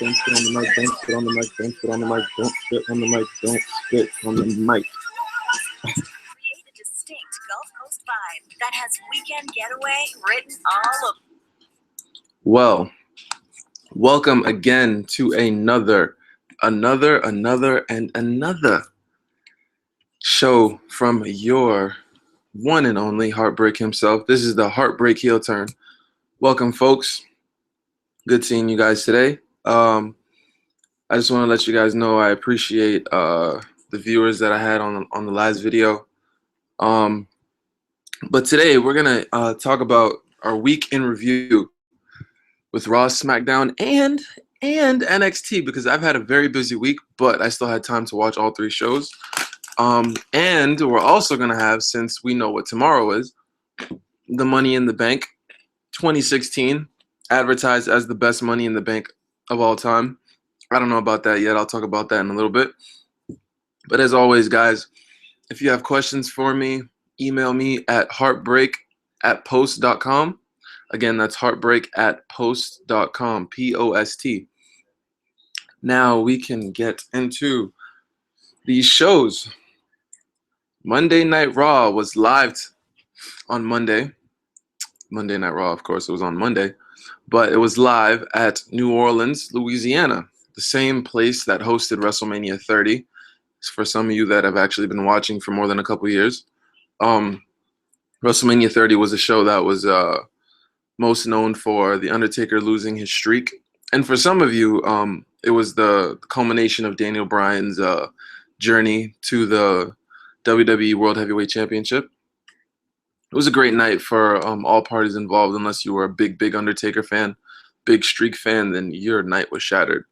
don't spit on the mic, don't spit on the mic, don't spit on the mic, don't spit on the mic, don't spit on the mic. Create a distinct Gulf Coast vibe that has weekend getaway written all over. Well, welcome again to another show from your one and only Heartbreak himself. This is the Heartbreak Heel Turn. Welcome, folks. Good seeing you guys today. I just want to let you guys know I appreciate the viewers that I had on the last video. But today we're gonna talk about our week in review with Raw, Smackdown, and NXT, because I've had a very busy week, but I still had time to watch all three shows. And we're also gonna have, since we know what tomorrow is, the Money in the Bank 2016, advertised as the best Money in the Bank of all time. I don't know about that yet. I'll talk about that in a little bit. But as always, guys, if you have questions for me, email me at heartbreak@post.com. Again, that's heartbreak@post.com, P-O-S-T. Now we can get into these shows. Monday Night Raw was live on Monday. Monday Night Raw, of course, it was on Monday. But it was live at New Orleans, Louisiana, the same place that hosted WrestleMania 30. For some of you that have actually been watching for more than a couple years. WrestleMania 30 was a show that was most known for The Undertaker losing his streak. And for some of you, it was the culmination of Daniel Bryan's journey to the WWE World Heavyweight Championship. It was a great night for all parties involved, unless you were a big Undertaker fan, big streak fan, then your night was shattered.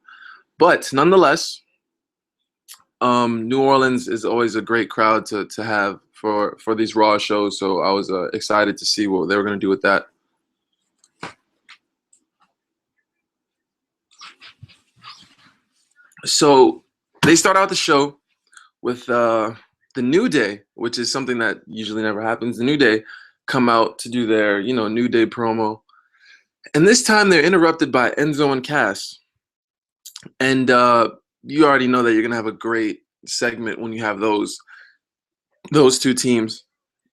But nonetheless, New Orleans is always a great crowd to have for these Raw shows, so I was excited to see what they were going to do with that. So they start out the show with the New Day, which is something that usually never happens. The New Day come out to do their, New Day promo. And this time they're interrupted by Enzo and Cass. And you already know that you're going to have a great segment when you have those two teams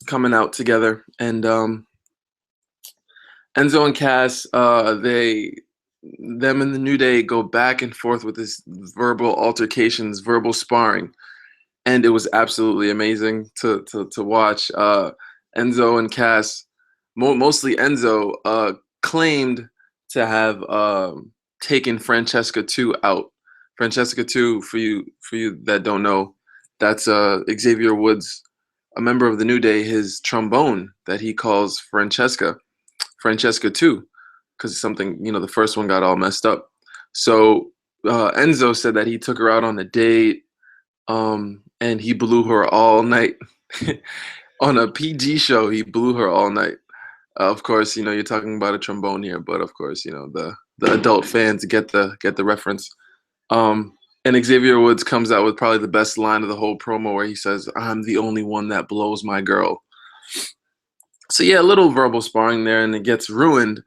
coming out together. And Enzo and Cass, them and the New Day go back and forth with this verbal altercations, verbal sparring. And it was absolutely amazing to watch. Enzo and Cass, mostly Enzo, claimed to have taken Francesca 2 out. Francesca 2, for you that don't know, that's Xavier Woods, a member of the New Day, his trombone that he calls Francesca 2, because something, the first one got all messed up. So Enzo said that he took her out on a date, and he blew her all night. On a PG show, he blew her all night. Of course, you're talking about a trombone here, but of course, the adult fans get the reference. And Xavier Woods comes out with probably the best line of the whole promo, where he says, "I'm the only one that blows my girl." So yeah, a little verbal sparring there, and it gets ruined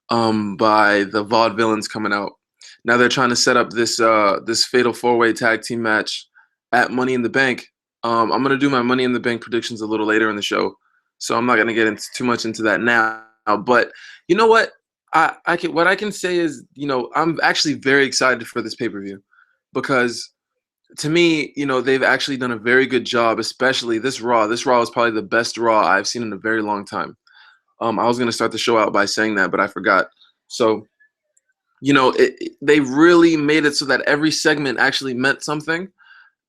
by the Vaudevillains coming out. Now they're trying to set up this fatal 4-way tag team match at Money in the Bank. I'm gonna do my Money in the Bank predictions a little later in the show, so I'm not gonna get too much into that now. But you know what? What I can say is, I'm actually very excited for this pay-per-view, because to me, they've actually done a very good job, especially this Raw. This Raw is probably the best Raw I've seen in a very long time. I was going to start the show out by saying that, but I forgot. So, they really made it so that every segment actually meant something.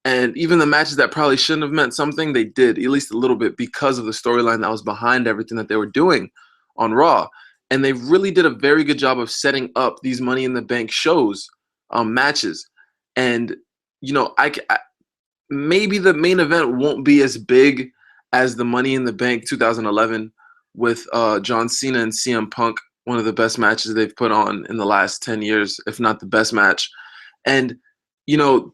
And even the matches that probably shouldn't have meant something, they did, at least a little bit, because of the storyline that was behind everything that they were doing on Raw. And they really did a very good job of setting up these Money in the Bank shows, matches. And, maybe the main event won't be as big as the Money in the Bank 2011 with John Cena and CM Punk, one of the best matches they've put on in the last 10 years, if not the best match. And,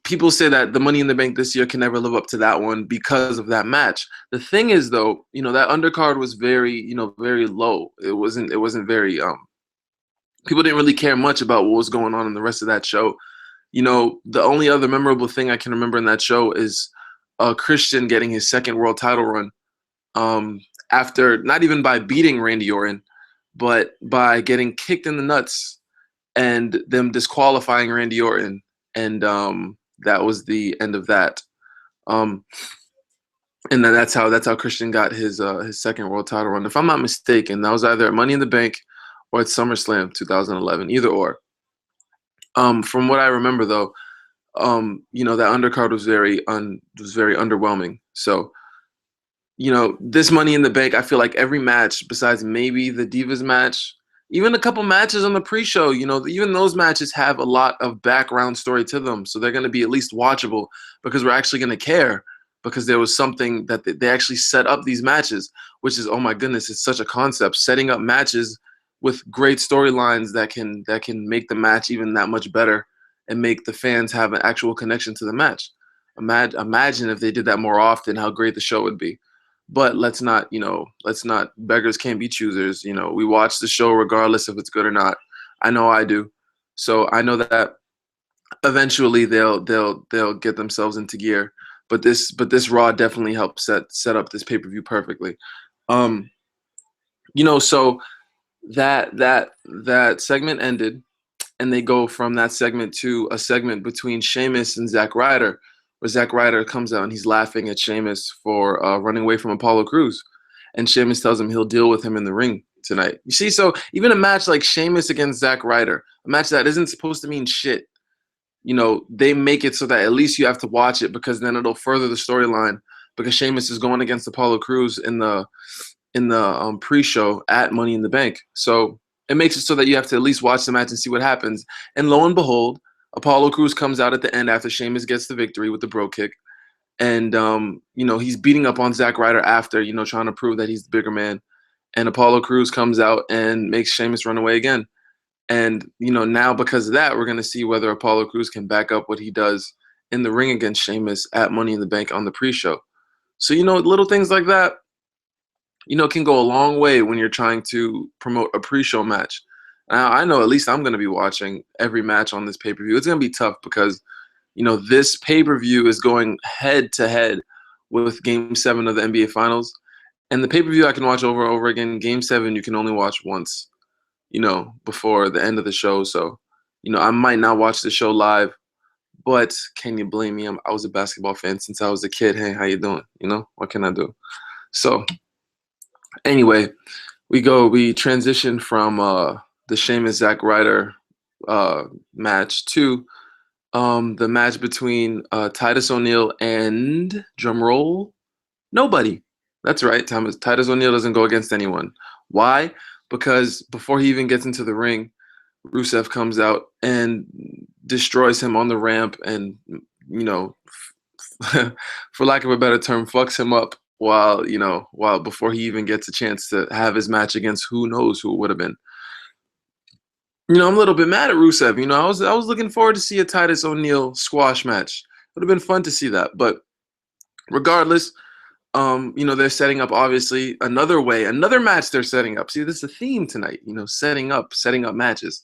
people say that the Money in the Bank this year can never live up to that one because of that match. The thing is, though, that undercard was very, very low. It wasn't very people didn't really care much about what was going on in the rest of that show. You know, the only other memorable thing I can remember in that show is Christian getting his second world title run, um, after not even by beating Randy Orton, but by getting kicked in the nuts and them disqualifying Randy Orton, and that was the end of that. Um, and then that's how Christian got his second world title run. If I'm not mistaken, that was either at Money in the Bank or at SummerSlam 2011, either or. From what I remember, though, you know, that undercard was very underwhelming. So, you know, this Money in the Bank, I feel like every match besides maybe the Divas match, even a couple matches on the pre-show, you know, even those matches have a lot of background story to them. So they're going to be at least watchable because we're actually going to care because there was something that they actually set up these matches, which is, oh my goodness, it's such a concept, setting up matches with great storylines that can make the match even that much better and make the fans have an actual connection to the match. Imagine if they did that more often, how great the show would be. But let's not, beggars can't be choosers. You know, we watch the show regardless if it's good or not. I know I do. So I know that eventually they'll get themselves into gear. But this Raw definitely helped set up this pay-per-view perfectly. Um, you know, so that segment ended, and they go from that segment to a segment between Sheamus and Zack Ryder, where Zack Ryder comes out and he's laughing at Sheamus for running away from Apollo Crews, and Sheamus tells him he'll deal with him in the ring tonight. You see, so even a match like Sheamus against Zack Ryder, a match that isn't supposed to mean shit, you know, they make it so that at least you have to watch it because then it'll further the storyline because Sheamus is going against Apollo Crews in the pre-show at Money in the Bank. So it makes it so that you have to at least watch the match and see what happens. And lo and behold, Apollo Crews comes out at the end after Sheamus gets the victory with the bro kick. And, you know, he's beating up on Zack Ryder after, you know, trying to prove that he's the bigger man. And Apollo Crews comes out and makes Sheamus run away again. And, you know, now because of that, we're going to see whether Apollo Crews can back up what he does in the ring against Sheamus at Money in the Bank on the pre-show. So, you know, little things like that, you know, can go a long way when you're trying to promote a pre-show match. Now, I know at least I'm going to be watching every match on this pay-per-view. It's going to be tough because, you know, this pay-per-view is going head-to-head with Game 7 of the NBA Finals. And the pay-per-view I can watch over and over again. Game 7 you can only watch once, you know, before the end of the show. So, you know, I might not watch the show live, but can you blame me? I was a basketball fan since I was a kid. Hey, how you doing? You know, what can I do? So, anyway, we transition from the Sheamus Zack Ryder match to the match between Titus O'Neil and, drumroll, nobody. That's right, Titus O'Neil doesn't go against anyone. Why? Because before he even gets into the ring, Rusev comes out and destroys him on the ramp and, you know, for lack of a better term, fucks him up while before he even gets a chance to have his match against who knows who it would have been. You know, I'm a little bit mad at Rusev. You know, I was looking forward to see a Titus O'Neil squash match. Would have been fun to see that. But regardless, you know, they're setting up obviously another match they're setting up. See, this is a theme tonight, you know, setting up matches.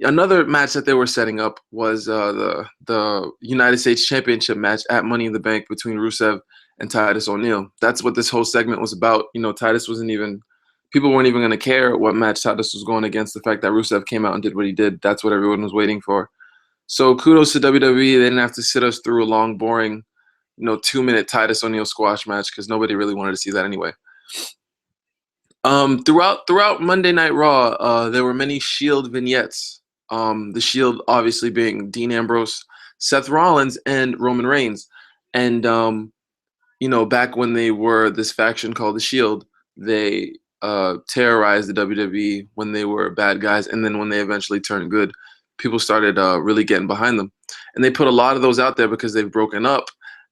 Another match that they were setting up was the United States Championship match at Money in the Bank between Rusev and Titus O'Neil. That's what this whole segment was about. You know, people weren't even going to care what match Titus was going against. The fact that Rusev came out and did what he did, that's what everyone was waiting for. So kudos to WWE. They didn't have to sit us through a long, boring, you know, 2-minute Titus O'Neil squash match because nobody really wanted to see that anyway. Throughout Monday Night Raw, there were many Shield vignettes. The Shield obviously being Dean Ambrose, Seth Rollins, and Roman Reigns. And you know, back when they were this faction called the Shield, they terrorized the WWE when they were bad guys, and then when they eventually turned good, people started really getting behind them. And they put a lot of those out there because they've broken up.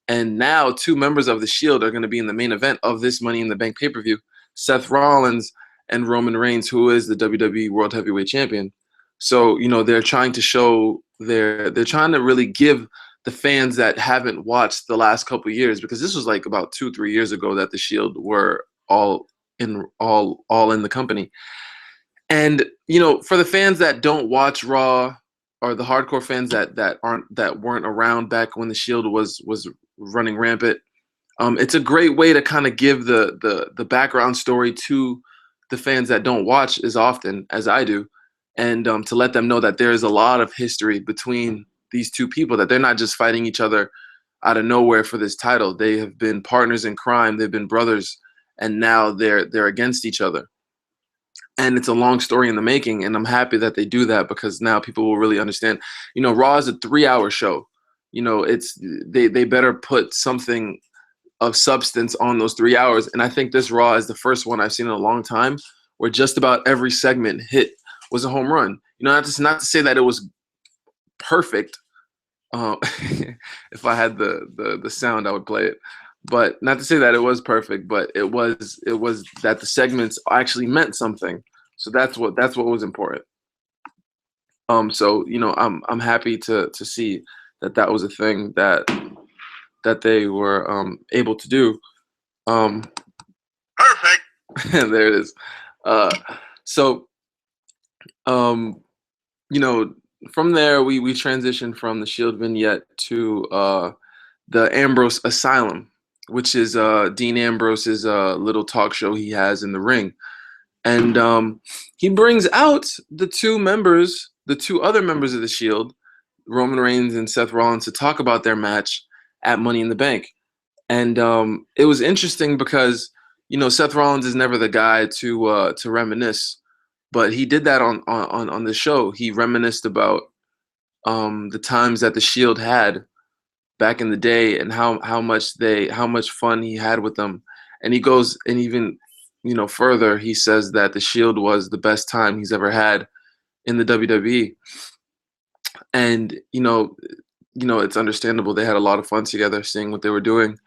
And now 2 members of the Shield are going to be in the main event of this Money in the Bank pay-per-view, Seth Rollins and Roman Reigns, who is the WWE World Heavyweight Champion. So, you know, they're trying to show they're trying to really give the fans that haven't watched the last couple of years, because this was like about 2-3 years ago that the Shield were all in the company. And for the fans that don't watch Raw, or the hardcore fans that weren't around back when the Shield was running rampant, it's a great way to kind of give the background story to the fans that don't watch as often as I do, and to let them know that there is a lot of history between these two people, that they're not just fighting each other out of nowhere for this title. They have been partners in crime. They've been brothers, and now they're against each other. And it's a long story in the making, and I'm happy that they do that, because now people will really understand. Raw is a 3-hour show. It's they better put something of substance on those 3 hours. And I think this Raw is the first one I've seen in a long time where just about every segment hit was a home run. Not to say that it was perfect. If I had the sound, I would play it. But not to say that it was perfect, but it was that the segments actually meant something. So that's what was important. So I'm happy to see that was a thing that they were able to do. Perfect. There it is. So from there we transitioned from the Shield vignette to the Ambrose Asylum, which is Dean Ambrose's little talk show he has in the ring. And he brings out the two other members of the Shield, Roman Reigns and Seth Rollins, to talk about their match at Money in the Bank. And it was interesting because Seth Rollins is never the guy to reminisce, but he did that on the show. He reminisced about the times that the Shield had back in the day, and how much fun he had with them. And he goes, and even further, he says that the Shield was the best time he's ever had in the WWE. And it's understandable, they had a lot of fun together, seeing what they were doing.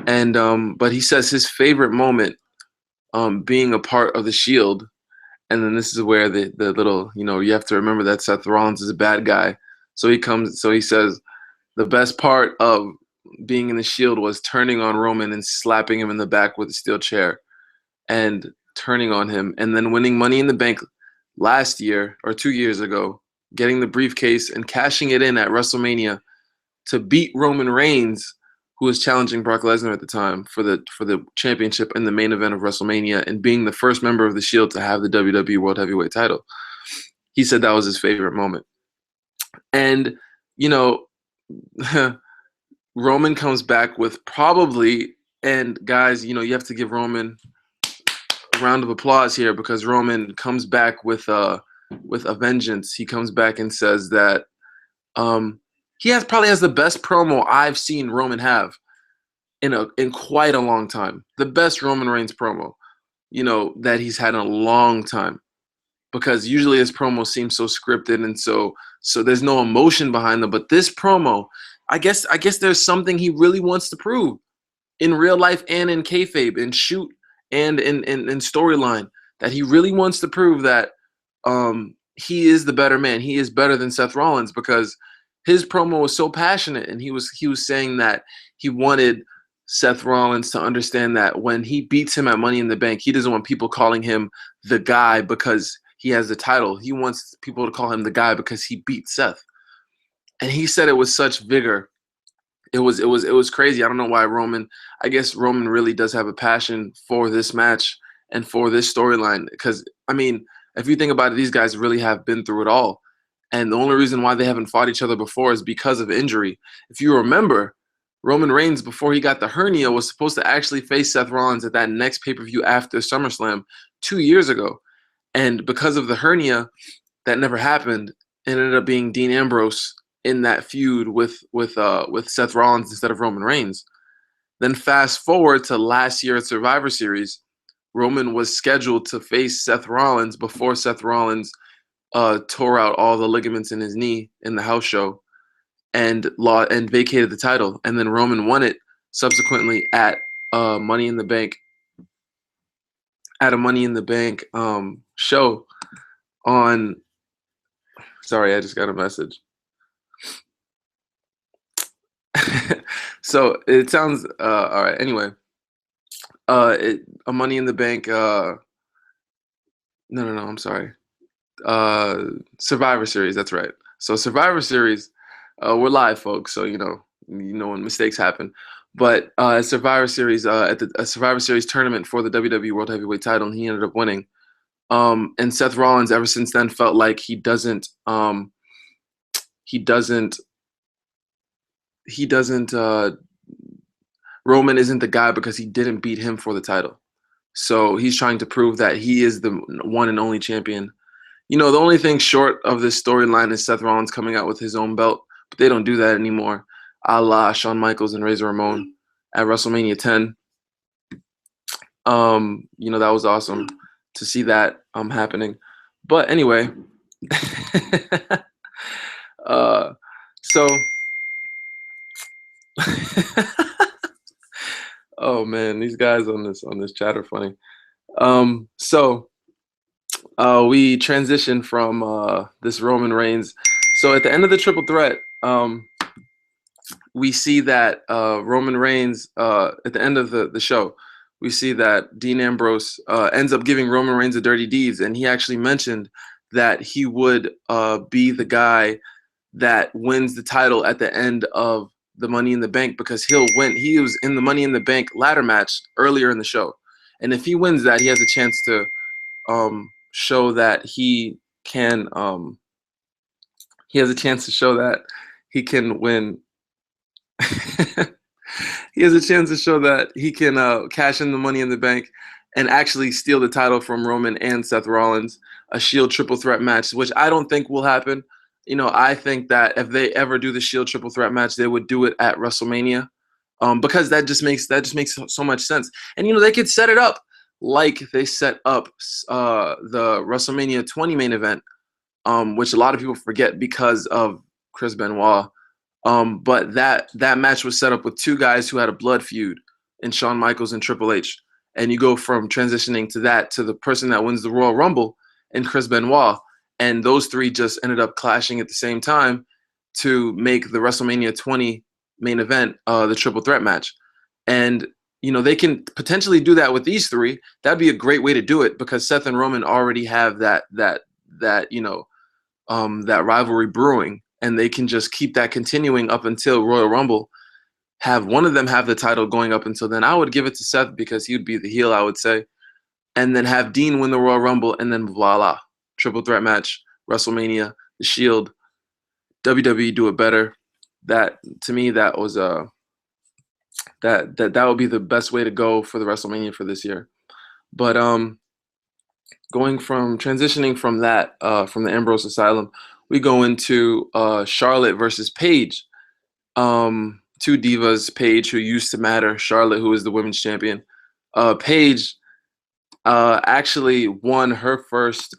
And but he says his favorite moment being a part of the Shield, and then this is where the little, you have to remember that Seth Rollins is a bad guy. So he says the best part of being in the Shield was turning on Roman and slapping him in the back with a steel chair, and turning on him, and then winning Money in the Bank last year or 2 years ago, getting the briefcase and cashing it in at WrestleMania to beat Roman Reigns, who was challenging Brock Lesnar at the time for the championship in the main event of WrestleMania, and being the first member of the Shield to have the WWE World Heavyweight title. He said that was his favorite moment. And Roman comes back with probably, and guys, you have to give Roman a round of applause here, because Roman comes back with a vengeance. He comes back and says that he probably has the best promo I've seen Roman have in quite a long time. The best Roman Reigns promo, that he's had in a long time. Because usually his promos seem so scripted, and so there's no emotion behind them. But this promo, I guess there's something he really wants to prove in real life and in kayfabe, in shoot and in storyline, that he really wants to prove that he is the better man. He is better than Seth Rollins, because his promo was so passionate, and he was saying that he wanted Seth Rollins to understand that when he beats him at Money in the Bank, he doesn't want people calling him the guy because he has the title. He wants people to call him the guy because he beat Seth. And he said it with such vigor. It was crazy. I don't know why Roman. I guess Roman really does have a passion for this match and for this storyline, because if you think about it, these guys really have been through it all. And the only reason why they haven't fought each other before is because of injury. If you remember, Roman Reigns, before he got the hernia, was supposed to actually face Seth Rollins at that next pay-per-view after SummerSlam 2 years ago. And because of the hernia, that never happened. It ended up being Dean Ambrose in that feud with Seth Rollins instead of Roman Reigns. Then fast forward to last year at Survivor Series, Roman was scheduled to face Seth Rollins before Seth Rollins tore out all the ligaments in his knee in the house show, and vacated the title. And then Roman won it subsequently at Money in the Bank. At a Money in the Bank show on. Sorry, I just got a message. So it sounds all right. Anyway, a Money in the Bank. No, I'm sorry. Survivor Series. That's right. So Survivor Series, we're live, folks. So when mistakes happen. But Survivor Series at the a Survivor Series tournament for the WWE World Heavyweight Title, and he ended up winning. And Seth Rollins, ever since then, felt like he doesn't he doesn't Roman isn't the guy because he didn't beat him for the title. So he's trying to prove that he is the one and only champion. The only thing short of this storyline is Seth Rollins coming out with his own belt, but they don't do that anymore, a la Shawn Michaels and Razor Ramon at WrestleMania 10. That was awesome to see that happening. But anyway, so oh man, these guys on this chat are funny. So we transition from this Roman Reigns. So at the end of the triple threat, we see that Roman Reigns, at the end of the show, we see that Dean Ambrose ends up giving Roman Reigns the dirty deeds, and he actually mentioned that he would be the guy that wins the title at the end of the Money in the Bank, because he'll win. He was in the Money in the Bank ladder match earlier in the show, and if he wins that, he has a chance to show that he can. He has a chance to show that he can win. He has a chance to show that he can cash in the Money in the Bank and actually steal the title from Roman and Seth Rollins, a Shield triple threat match, which I don't think will happen. I think that if they ever do the Shield triple threat match, they would do it at WrestleMania, because that just makes so much sense. And they could set it up like they set up the WrestleMania 20 main event, which a lot of people forget because of Chris Benoit. But that match was set up with two guys who had a blood feud in Shawn Michaels and Triple H. And you go from transitioning to that to the person that wins the Royal Rumble and Chris Benoit. And those three just ended up clashing at the same time to make the WrestleMania 20 main event the triple threat match. And, they can potentially do that with these three. That'd be a great way to do it, because Seth and Roman already have that rivalry brewing. And they can just keep that continuing up until Royal Rumble. Have one of them have the title going up until then. I would give it to Seth because he would be the heel, I would say. And then have Dean win the Royal Rumble, and then voila, triple threat match, WrestleMania, the Shield, WWE do it better. That, to me, that was that would be the best way to go for the WrestleMania for this year. But transitioning from that, from the Ambrose Asylum, we go into Charlotte versus Paige. Two divas, Paige, who used to matter, Charlotte, who is the women's champion. Paige actually won her first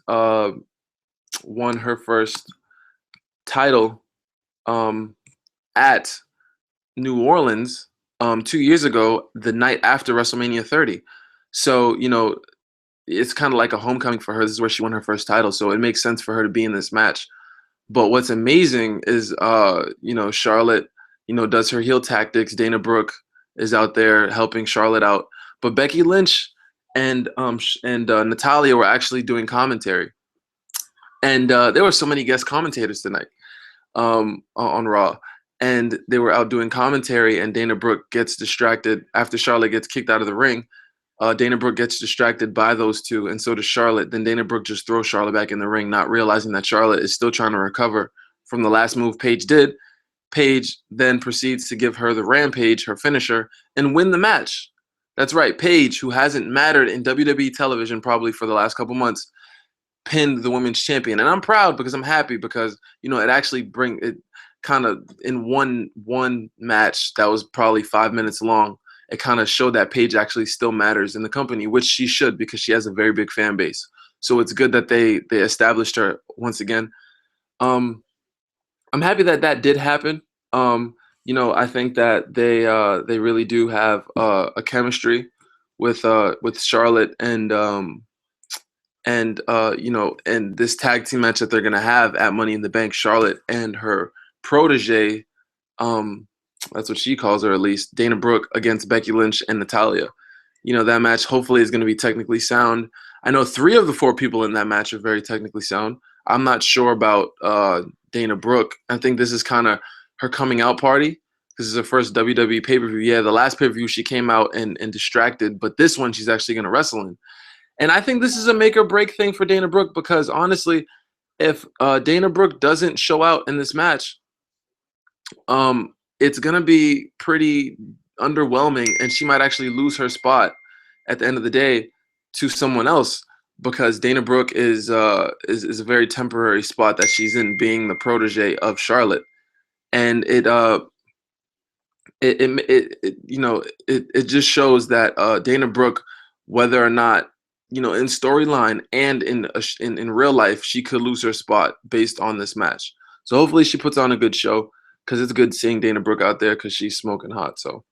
title at New Orleans 2 years ago, the night after WrestleMania 30. So it's kind of like a homecoming for her. This is where she won her first title, so it makes sense for her to be in this match. But what's amazing is, Charlotte, does her heel tactics. Dana Brooke is out there helping Charlotte out. But Becky Lynch and Natalya were actually doing commentary. And there were so many guest commentators tonight on Raw. And they were out doing commentary, and Dana Brooke gets distracted after Charlotte gets kicked out of the ring. Dana Brooke gets distracted by those two, and so does Charlotte. Then Dana Brooke just throws Charlotte back in the ring, not realizing that Charlotte is still trying to recover from the last move Paige did. Paige then proceeds to give her the Rampage, her finisher, and win the match. That's right, Paige, who hasn't mattered in WWE television probably for the last couple months, pinned the women's champion. And I'm proud because I'm happy because, it actually it kind of in one match that was probably 5 minutes long. It kind of showed that Paige actually still matters in the company, which she should, because she has a very big fan base. So it's good that they established her once again. I'm happy that did happen. I think that they really do have a chemistry with Charlotte and this tag team match that they're gonna have at Money in the Bank. Charlotte and her protege, that's what she calls her, at least, Dana Brooke, against Becky Lynch and Natalya. That match hopefully is going to be technically sound. I know 3 of the 4 people in that match are very technically sound. I'm not sure about Dana Brooke. I think this is kind of her coming out party. This is her first WWE pay-per-view. Yeah, the last pay-per-view she came out and distracted, but this one she's actually going to wrestle in. And I think this is a make or break thing for Dana Brooke because honestly, if Dana Brooke doesn't show out in this match, it's gonna be pretty underwhelming, and she might actually lose her spot at the end of the day to someone else because Dana Brooke is a very temporary spot that she's in, being the protege of Charlotte, and it just shows that Dana Brooke, whether or not in storyline and in real life, she could lose her spot based on this match. So hopefully she puts on a good show because it's good seeing Dana Brooke out there because she's smoking hot. So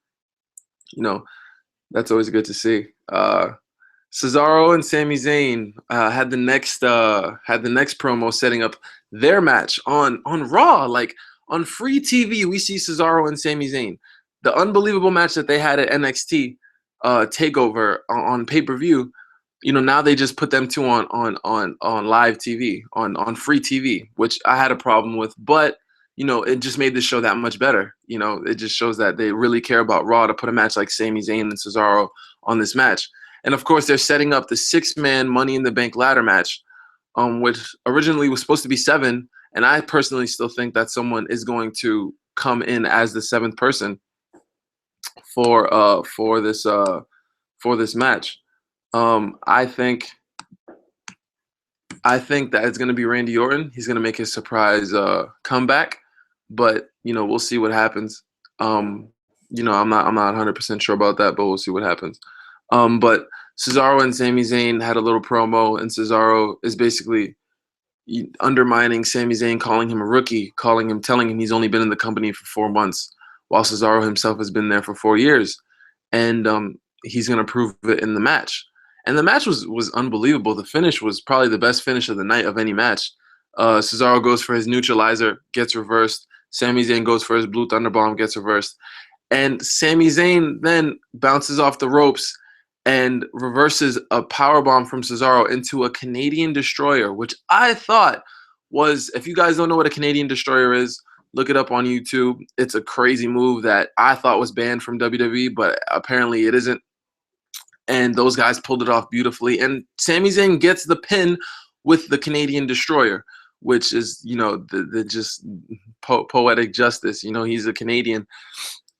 that's always good to see. Cesaro and Sami Zayn had the next promo setting up their match on Raw, like on free TV. We see Cesaro and Sami Zayn, the unbelievable match that they had at NXT Takeover on pay-per-view. Now they just put them two on live TV, on free TV, which I had a problem with, but it just made the show that much better. It just shows that they really care about Raw to put a match like Sami Zayn and Cesaro on this match. And of course, they're setting up the 6-man Money in the Bank ladder match, which originally was supposed to be 7. And I personally still think that someone is going to come in as the 7th person for this match. I think that it's going to be Randy Orton. He's going to make his surprise comeback, but we'll see what happens. I'm not 100% sure about that, but we'll see what happens. But Cesaro and Sami Zayn had a little promo, and Cesaro is basically undermining Sami Zayn, calling him a rookie, telling him he's only been in the company for 4 months, while Cesaro himself has been there for 4 years, and he's going to prove it in the match. And the match was unbelievable. The finish was probably the best finish of the night of any match. Cesaro goes for his neutralizer, gets reversed. Sami Zayn goes for his Blue Thunder Bomb, gets reversed. And Sami Zayn then bounces off the ropes and reverses a powerbomb from Cesaro into a Canadian Destroyer, which I thought was, if you guys don't know what a Canadian Destroyer is, look it up on YouTube. It's a crazy move that I thought was banned from WWE, but apparently it isn't. And those guys pulled it off beautifully. And Sami Zayn gets the pin with the Canadian Destroyer, which is, the just poetic justice. He's a Canadian.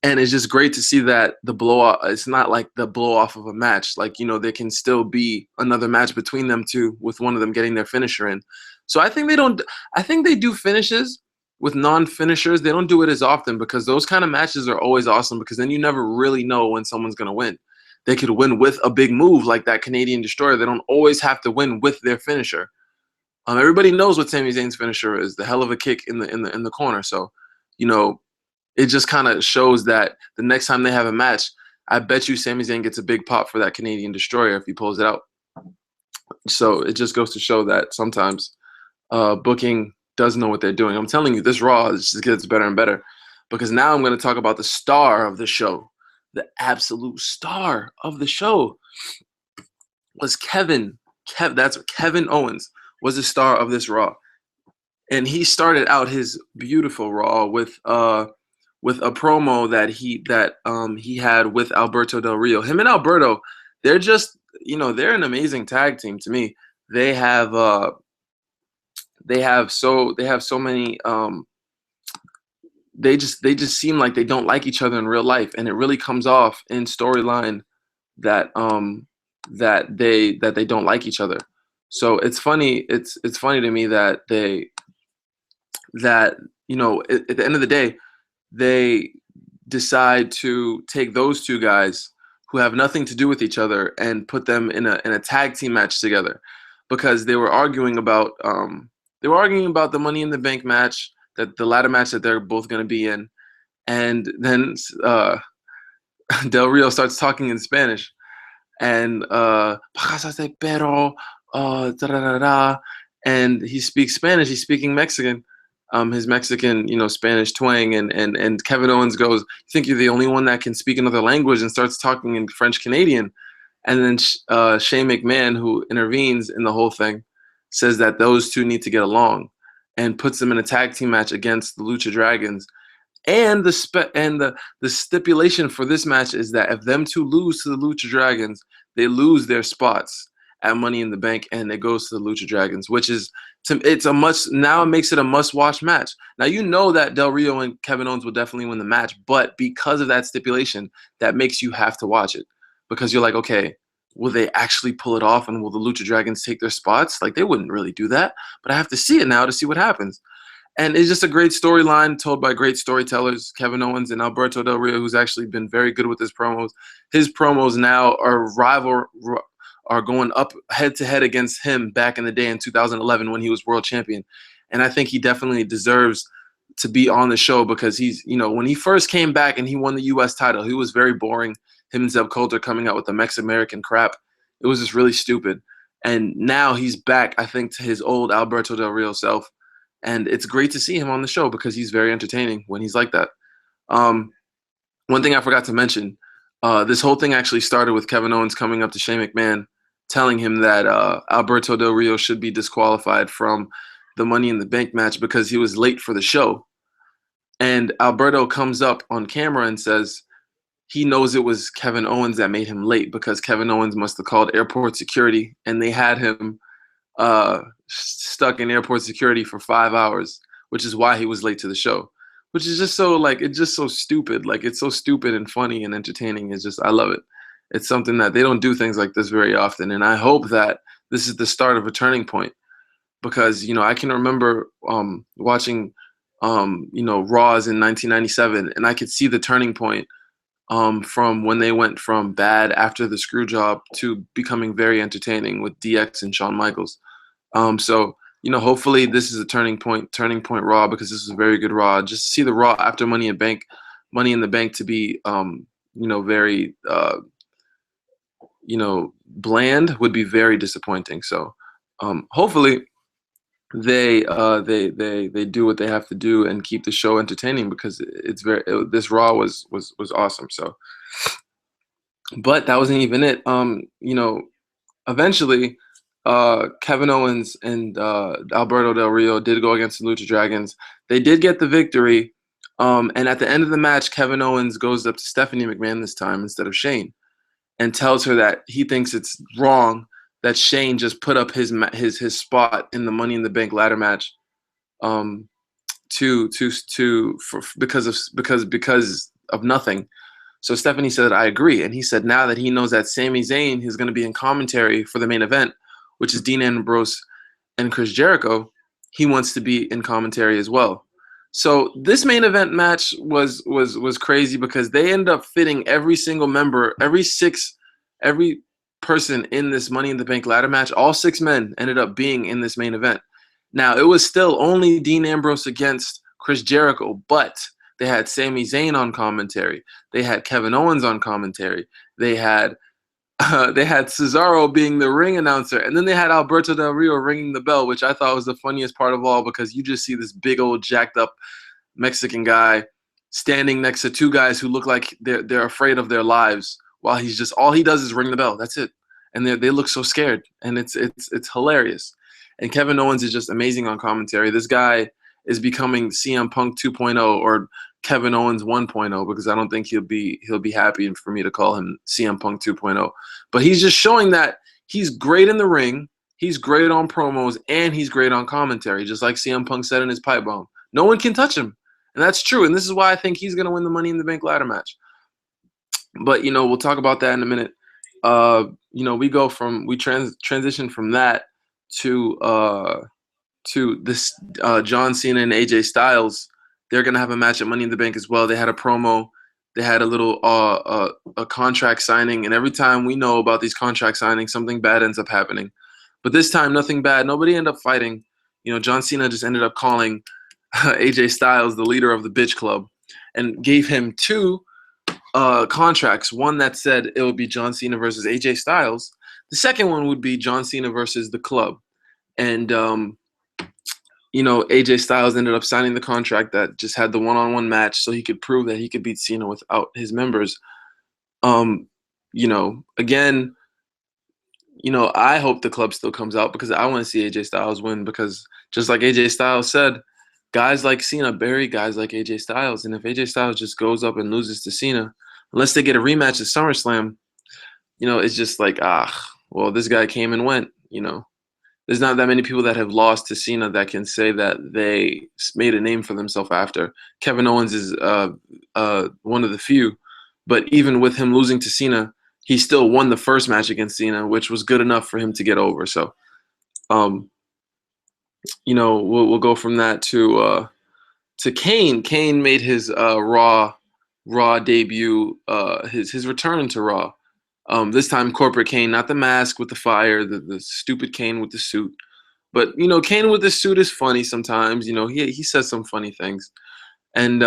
And it's just great to see that the blow-off, it's not like the blow-off of a match. Like, there can still be another match between them two with one of them getting their finisher in. So I think they do finishes with non-finishers. They don't do it as often because those kind of matches are always awesome because then you never really know when someone's going to win. They could win with a big move like that Canadian Destroyer. They don't always have to win with their finisher. Everybody knows what Sami Zayn's finisher is, the hell of a kick in the corner. So, it just kind of shows that the next time they have a match, I bet you Sami Zayn gets a big pop for that Canadian Destroyer if he pulls it out. So it just goes to show that sometimes booking does know what they're doing. I'm telling you, this Raw just gets better and better because now I'm going to talk about the star of the show. The absolute star of the show was Kevin Owens was the star of this Raw. And he started out his beautiful Raw with a promo that he had with Alberto Del Rio. Him and Alberto, they're just, they're an amazing tag team to me. They have so many they just seem like they don't like each other in real life, and it really comes off in storyline that they don't like each other. So it's funny to me that at the end of the day, they decide to take those two guys who have nothing to do with each other and put them in a tag team match together because they were arguing about the Money in the Bank match, that the ladder match that they're both going to be in. And then Del Rio starts talking in Spanish, and and he speaks Spanish. He's speaking Mexican, his Mexican, Spanish twang, and Kevin Owens goes, "You think you're the only one that can speak another language?" and starts talking in French Canadian, And then Shane McMahon, who intervenes in the whole thing, says that those two need to get along, and puts them in a tag team match against the Lucha Dragons. And the stipulation for this match is that if them two lose to the Lucha Dragons, they lose their spots at Money in the Bank, and it goes to the Lucha Dragons, which is it's a must. Now it makes it a must-watch match. Now you know that Del Rio and Kevin Owens will definitely win the match, but because of that stipulation, that makes you have to watch it, because you're like, okay, will they actually pull it off, and will the Lucha Dragons take their spots? Like, they wouldn't really do that, but I have to see it now to see what happens. And it's just a great storyline told by great storytellers, Kevin Owens and Alberto Del Rio, who's actually been very good with his promos. His promos now are going up head-to-head against him back in the day in 2011 when he was world champion. And I think he definitely deserves to be on the show, because he's, when he first came back and he won the U.S. title, he was very boring. Him and Zeb Coulter coming out with the Mex-American crap. It was just really stupid. And now he's back, I think, to his old Alberto Del Rio self. And it's great to see him on the show because he's very entertaining when he's like that. One thing I forgot to mention, this whole thing actually started with Kevin Owens coming up to Shane McMahon, telling him that Alberto Del Rio should be disqualified from the Money in the Bank match because he was late for the show. And Alberto comes up on camera and says he knows it was Kevin Owens that made him late, because Kevin Owens must have called airport security, and they had him stuck in airport security for 5 hours, which is why he was late to the show, which is just so, it's just so stupid. Like, it's so stupid and funny and entertaining. It's just, I love it. It's something that they don't do things like this very often. And I hope that this is the start of a turning point, because, I can remember watching, Raws in 1997, and I could see the turning point from when they went from bad after the screw job to becoming very entertaining with DX and Shawn Michaels. So, hopefully this is a turning point Raw, because this is a very good Raw. Just see the Raw after Money in the Bank to be, very, bland would be very disappointing. So, hopefully they do what they have to do and keep the show entertaining, because this Raw was awesome. So, but that wasn't even it. Eventually, Kevin Owens and Alberto Del Rio did go against the Lucha Dragons. They did get the victory. And at the end of the match, Kevin Owens goes up to Stephanie McMahon this time instead of Shane, and tells her that he thinks it's wrong that Shane just put up his spot in the Money in the Bank ladder match, because of nothing. So Stephanie said, I agree. And he said now that he knows that Sami Zayn is going to be in commentary for the main event, which is Dean Ambrose and Chris Jericho, he wants to be in commentary as well. So this main event match was crazy, because they ended up fitting every single member, every person in this Money in the Bank ladder match. All 6 men ended up being in this main event. Now, it was still only Dean Ambrose against Chris Jericho, but they had Sami Zayn on commentary. They had Kevin Owens on commentary. They had Cesaro being the ring announcer, and then they had Alberto Del Rio ringing the bell, which I thought was the funniest part of all, because you just see this big old jacked up Mexican guy standing next to 2 guys who look like they're afraid of their lives, while he's just, all he does is ring the bell. That's it. And they look so scared, and it's hilarious. And Kevin Owens is just amazing on commentary. This guy is becoming CM Punk 2.0 or Kevin Owens 1.0, because I don't think he'll be happy for me to call him CM Punk 2.0. But he's just showing that he's great in the ring, he's great on promos, and he's great on commentary, just like CM Punk said in his pipe bomb. No one can touch him. And that's true. And this is why I think he's going to win the Money in the Bank ladder match. But, we'll talk about that in a minute. We transition from that to this John Cena and AJ Styles. They're going to have a match at Money in the Bank as well. They had a promo. They had a little a contract signing. And every time we know about these contract signings, something bad ends up happening. But this time, nothing bad. Nobody ended up fighting. John Cena just ended up calling AJ Styles the leader of the bitch club, and gave him 2 contracts. One that said it would be John Cena versus AJ Styles. The second one would be John Cena versus the club. And AJ Styles ended up signing the contract that just had the one-on-one match, so he could prove that he could beat Cena without his members. Again, I hope the club still comes out because I want to see AJ Styles win because just like AJ Styles said, guys like Cena bury guys like AJ Styles. And if AJ Styles just goes up and loses to Cena, unless they get a rematch at SummerSlam, it's just like, well, this guy came and went. There's not that many people that have lost to Cena that can say that they made a name for themselves after. Kevin Owens is one of the few, but even with him losing to Cena, he still won the first match against Cena, which was good enough for him to get over. So, we'll go from that to Kane. Kane made his Raw debut, his return to Raw. This time, corporate Kane, not the mask with the fire, the stupid Kane with the suit. But Kane with the suit is funny sometimes. He says some funny things, and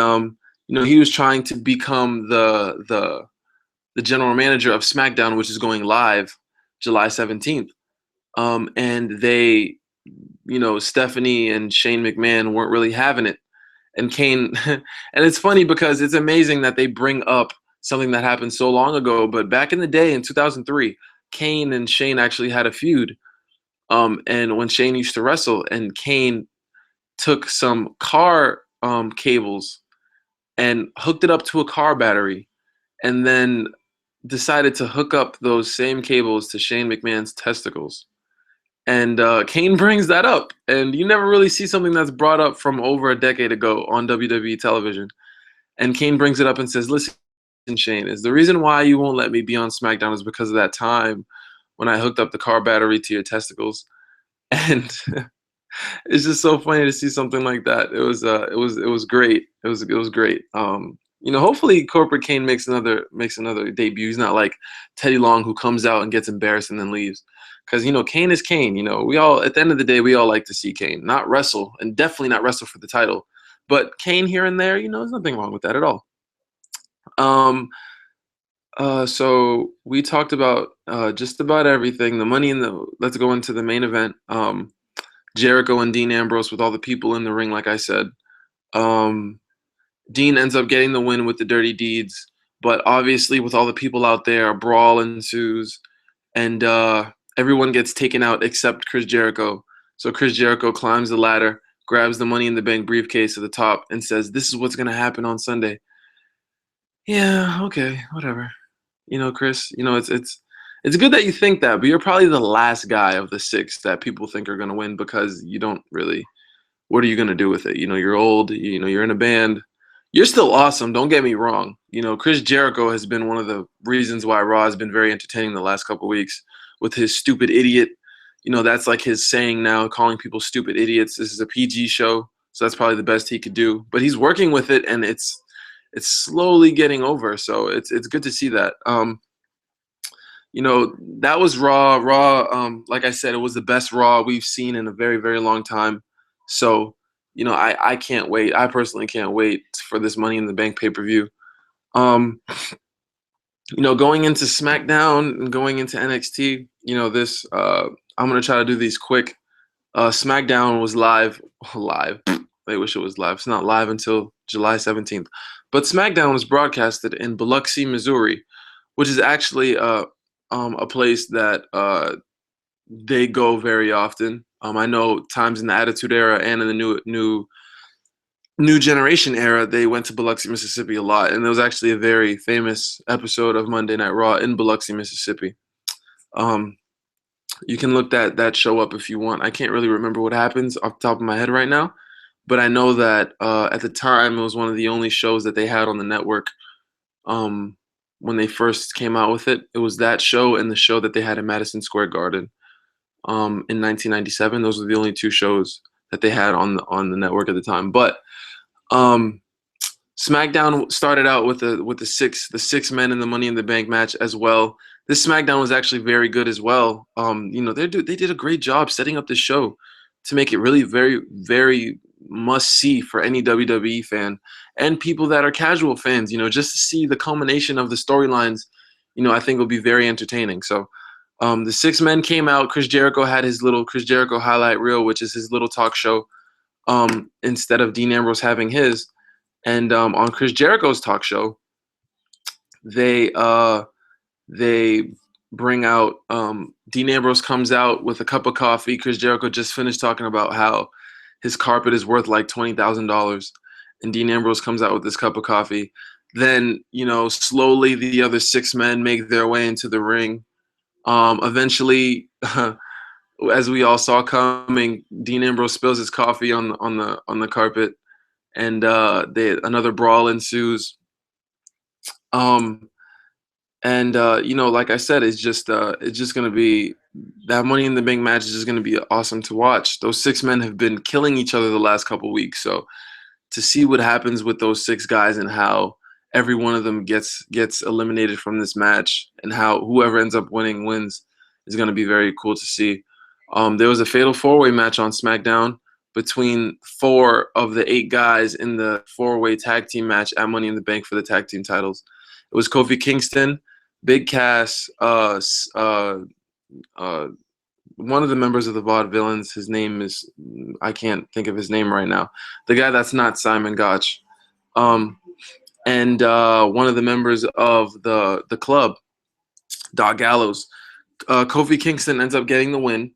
he was trying to become the general manager of Smackdown, which is going live July 17th. And they, Stephanie and Shane McMahon weren't really having it. And Kane, and it's funny because it's amazing that they bring up something that happened so long ago. But back in the day in 2003, Kane and Shane actually had a feud. And when Shane used to wrestle, and Kane took some car cables and hooked it up to a car battery, and then decided to hook up those same cables to Shane McMahon's testicles. And Kane brings that up, and you never really see something that's brought up from over a decade ago on WWE television. And Kane brings it up and says, "Listen, Shane, is the reason why you won't let me be on SmackDown is because of that time when I hooked up the car battery to your testicles." And it's just so funny to see something like that. It was great. It was great. Hopefully Corporate Kane makes another debut. He's not like Teddy Long who comes out and gets embarrassed and then leaves. Because Kane is Kane. We all, at the end of the day, we all like to see Kane not wrestle, and definitely not wrestle for the title, but Kane here and there. There's nothing wrong with that at all. So we talked about just about everything. The money in the. Let's go into the main event. Jericho and Dean Ambrose with all the people in the ring, like I said. Dean ends up getting the win with the dirty deeds, but obviously with all the people out there, a brawl ensues, and everyone gets taken out except Chris Jericho. So Chris Jericho climbs the ladder, grabs the Money in the Bank briefcase at the top, and says, "This is what's going to happen on Sunday." Yeah, okay, whatever. Chris, it's good that you think that, but you're probably the last guy of the 6 that people think are going to win because you don't really. What are you going to do with it? You're old. You're in a band. You're still awesome. Don't get me wrong. Chris Jericho has been one of the reasons why Raw has been very entertaining the last couple of weeks with his stupid idiot. That's like his saying now, calling people stupid idiots. This is a PG show, so that's probably the best he could do. But he's working with it, and it's slowly getting over. So it's good to see that. That was Raw. Raw, like I said, it was the best Raw we've seen in a very, very long time. So, I can't wait. I personally can't wait for this Money in the Bank pay-per-view. Going into SmackDown and going into NXT, this I'm gonna try to do these quick. SmackDown was live. Live. I wish it was live. It's not live until July 17th. But SmackDown was broadcasted in Biloxi, Missouri, which is actually a place that they go very often. I know times in the Attitude Era and in the new generation era, they went to Biloxi, Mississippi a lot, and there was actually a very famous episode of Monday Night Raw in Biloxi, Mississippi. You can look that show up if you want. I can't really remember what happens off the top of my head right now, but I know that at the time it was one of the only shows that they had on the network when they first came out with it. It was that show and the show that they had in Madison Square Garden in 1997. Those were the only 2 shows that they had on the network at the time. But SmackDown started out with the six men in the Money in the Bank match as well. This SmackDown was actually very good as well. They did a great job setting up this show to make it really very, very must see for any WWE fan and people that are casual fans. Just to see the culmination of the storylines. I think will be very entertaining. So. The 6 men came out. Chris Jericho had his little Chris Jericho highlight reel, which is his little talk show, instead of Dean Ambrose having his. And on Chris Jericho's talk show, they bring out Dean Ambrose comes out with a cup of coffee. Chris Jericho just finished talking about how his carpet is worth like $20,000, and Dean Ambrose comes out with this cup of coffee. Then, slowly the other six men make their way into the ring. Eventually, as we all saw coming, Dean Ambrose spills his coffee on the carpet, and another brawl ensues. Um, and like I said, it's just gonna be that Money in the Bank match is just gonna be awesome to watch. Those six men have been killing each other the last couple weeks, so to see what happens with those six guys and how every one of them gets eliminated from this match and how whoever ends up winning wins is going to be very cool to see. There was a fatal four-way match on SmackDown between four of the eight guys in the four-way tag team match at Money in the Bank for the tag team titles. It was Kofi Kingston, Big Cass, one of the members of the Vaudevillains. His name is, I can't think of his name right now. The guy that's not Simon Gotch. And one of the members of the club, Doc Gallows. Kofi Kingston ends up getting the win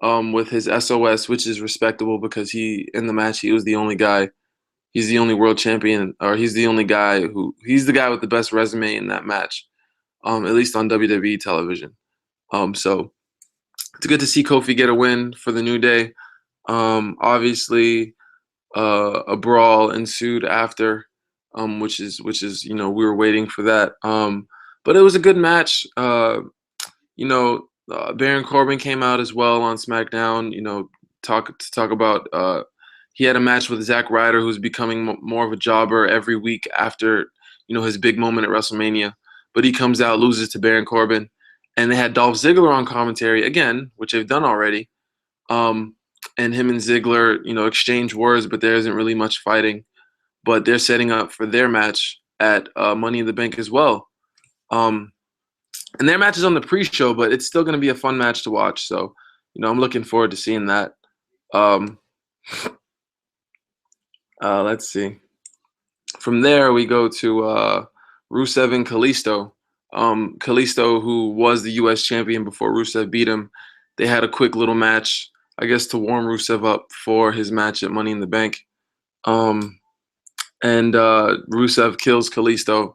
with his SOS, which is respectable because in the match, he was the only guy. He's the only world champion, or he's the guy with the best resume in that match, at least on WWE television. So it's good to see Kofi get a win for the New Day. Obviously, a brawl ensued after, which is we were waiting for that. But it was a good match. Baron Corbin came out as well on SmackDown. Talk about. He had a match with Zack Ryder, who's becoming more of a jobber every week after his big moment at WrestleMania. But he comes out, loses to Baron Corbin, and they had Dolph Ziggler on commentary again, which they've done already. And him and Ziggler, exchange words, but there isn't really much fighting. But they're setting up for their match at Money in the Bank as well. And their match is on the pre-show, but it's still going to be a fun match to watch. So, I'm looking forward to seeing that. Let's see. From there, we go to Rusev and Kalisto. Kalisto, who was the U.S. champion before Rusev beat him, they had a quick little match, I guess, to warm Rusev up for his match at Money in the Bank. And Rusev kills Kalisto.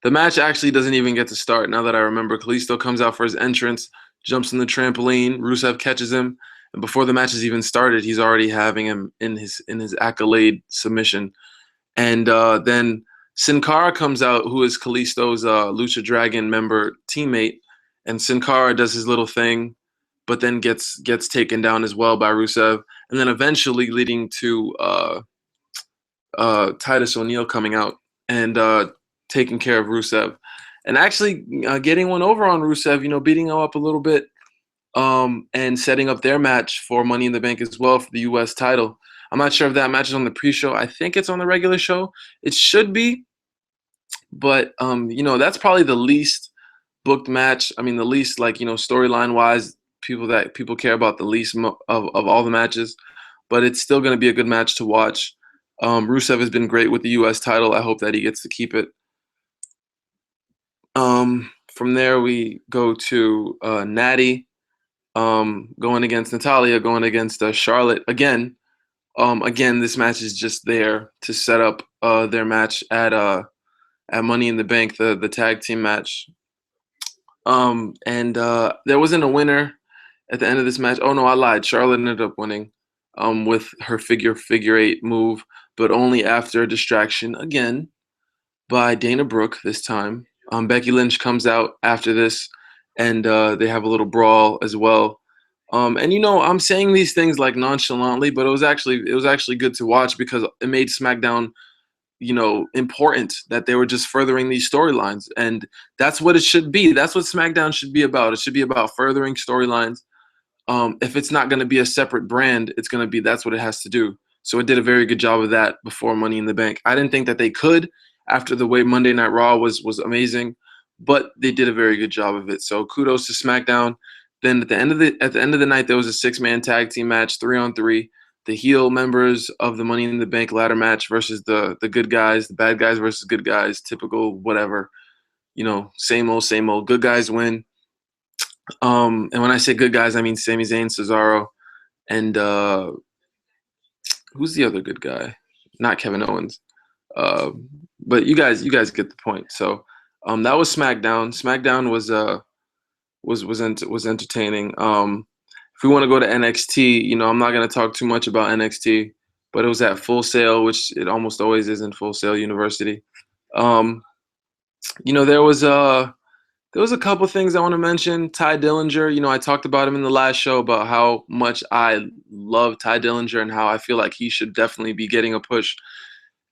The match actually doesn't even get to start, now that I remember. Kalisto comes out for his entrance, jumps in the trampoline, Rusev catches him, and before the match has even started, he's already having him in his accolade submission. And then Sin Cara comes out, who is Kalisto's Lucha Dragon member teammate, and Sin Cara does his little thing, but then gets taken down as well by Rusev, and then eventually leading to Titus O'Neil coming out and taking care of Rusev, and actually getting one over on Rusev, beating him up a little bit, and setting up their match for Money in the Bank as well for the U.S. title. I'm not sure if that match is on the pre-show. I think it's on the regular show. It should be, but that's probably the least booked match. I mean, the least storyline-wise, people care about the least of all the matches, but it's still going to be a good match to watch. Rusev has been great with the U.S. title. I hope that he gets to keep it. From there, we go to Natty going against Natalya, going against Charlotte again. Again, this match is just there to set up their match at Money in the Bank, the tag team match. And there wasn't a winner at the end of this match. Oh no, I lied. Charlotte ended up winning with her figure eight move, but only after a distraction again by Dana Brooke this time. Becky Lynch comes out after this, and they have a little brawl as well. And I'm saying these things like nonchalantly, but it was actually good to watch because it made SmackDown, important that they were just furthering these storylines, and that's what it should be. That's what SmackDown should be about. It should be about furthering storylines. If it's not going to be a separate brand, that's what it has to do. So it did a very good job of that before Money in the Bank. I didn't think that they could after the way Monday Night Raw was amazing, but they did a very good job of it. So kudos to SmackDown. Then at the end of the night, there was a 6-man tag team match, 3-on-3. The heel members of the Money in the Bank ladder match versus the good guys, the bad guys versus good guys, typical whatever, same old, same old. Good guys win. And when I say good guys, I mean Sami Zayn, Cesaro, and who's the other good guy? Not Kevin Owens. Uh, but you guys get the point. So that was SmackDown. SmackDown was entertaining. If we want to go to NXT, I'm not gonna talk too much about NXT, but it was at Full Sail, which it almost always is in Full Sail University. Um, there was a couple things I want to mention. Ty Dillinger, I talked about him in the last show about how much I love Ty Dillinger and how I feel like he should definitely be getting a push.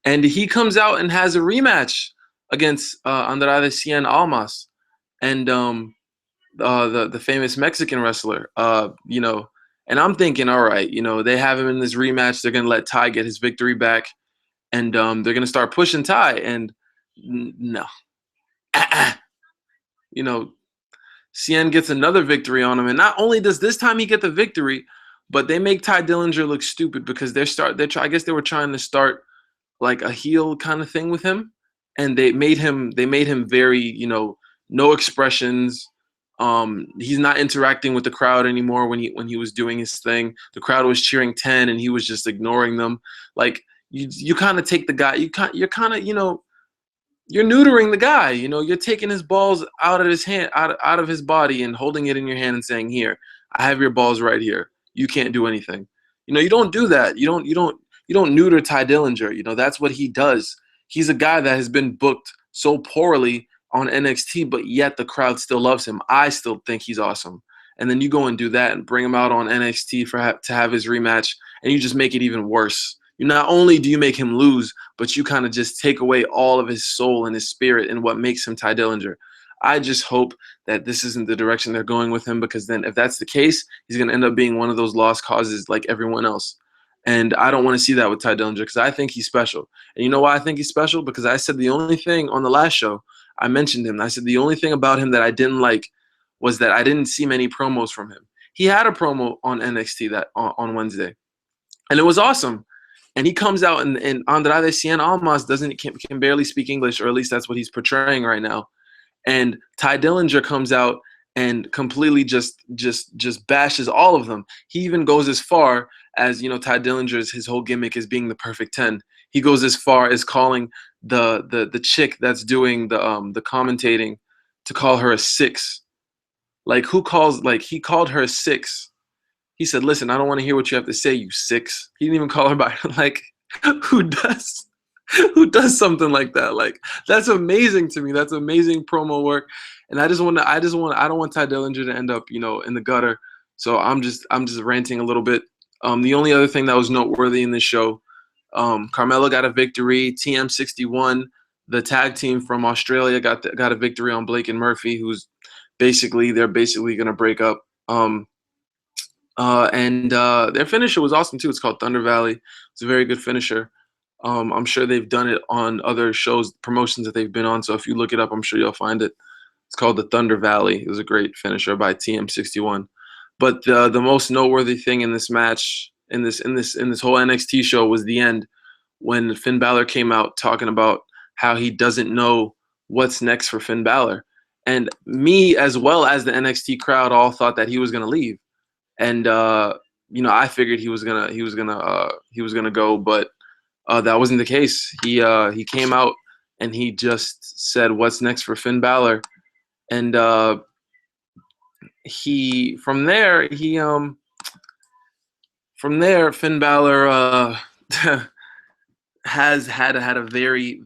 And he comes out and has a rematch against Andrade Cien Almas and the famous Mexican wrestler. And I'm thinking, all right, they have him in this rematch. They're gonna let Ty get his victory back, and they're gonna start pushing Ty. And no, you know, Cien gets another victory on him, and not only does this time he get the victory, but they make Ty Dillinger look stupid because I guess they were trying to start like a heel kind of thing with him, and they made him very, no expressions. He's not interacting with the crowd anymore when he was doing his thing. The crowd was cheering 10 and he was just ignoring them. Like you kind of take the guy, you're kind of, you're neutering the guy. You're taking his balls out of his hand, out of his body, and holding it in your hand and saying, "Here, I have your balls right here. You can't do anything." You don't do that. You don't neuter Ty Dillinger. That's what he does. He's a guy that has been booked so poorly on NXT, but yet the crowd still loves him. I still think he's awesome. And then you go and do that and bring him out on NXT to have his rematch, and you just make it even worse. Not only do you make him lose, but you kind of just take away all of his soul and his spirit and what makes him Ty Dillinger. I just hope that this isn't the direction they're going with him, because then if that's the case, he's going to end up being one of those lost causes like everyone else. And I don't want to see that with Ty Dillinger, because I think he's special. And you know why I think he's special? Because I said the only thing on the last show, I mentioned him. I said the only thing about him that I didn't like was that I didn't see many promos from him. He had a promo on NXT on Wednesday, and it was awesome. And he comes out, and Andrade Cien Almas can barely speak English, or at least that's what he's portraying right now. And Ty Dillinger comes out and completely just bashes all of them. He even goes as far as, Ty Dillinger's his whole gimmick is being the perfect 10. He goes as far as calling the chick that's doing the commentating to call her a 6. Like, he called her a 6. He said, "Listen, I don't want to hear what you have to say, you 6." He didn't even call her by like, who does who does something like that? Like, that's amazing to me. That's amazing promo work. And I don't want Ty Dillinger to end up, in the gutter. So I'm just ranting a little bit. The only other thing that was noteworthy in this show, Carmella got a victory. TM61, the tag team from Australia, got a victory on Blake and Murphy, they're basically going to break up. And their finisher was awesome too. It's called Thunder Valley. It's a very good finisher. I'm sure they've done it on other shows, promotions that they've been on. So if you look it up, I'm sure you'll find it. It's called the Thunder Valley. It was a great finisher by TM61. But the most noteworthy thing in this match, in this whole NXT show, was the end, when Finn Balor came out talking about how he doesn't know what's next for Finn Balor. And me, as well as the NXT crowd, all thought that he was going to leave. And I figured he was gonna go, but that wasn't the case. He came out and he just said, "What's next for Finn Balor?" And from there Finn Balor has had a very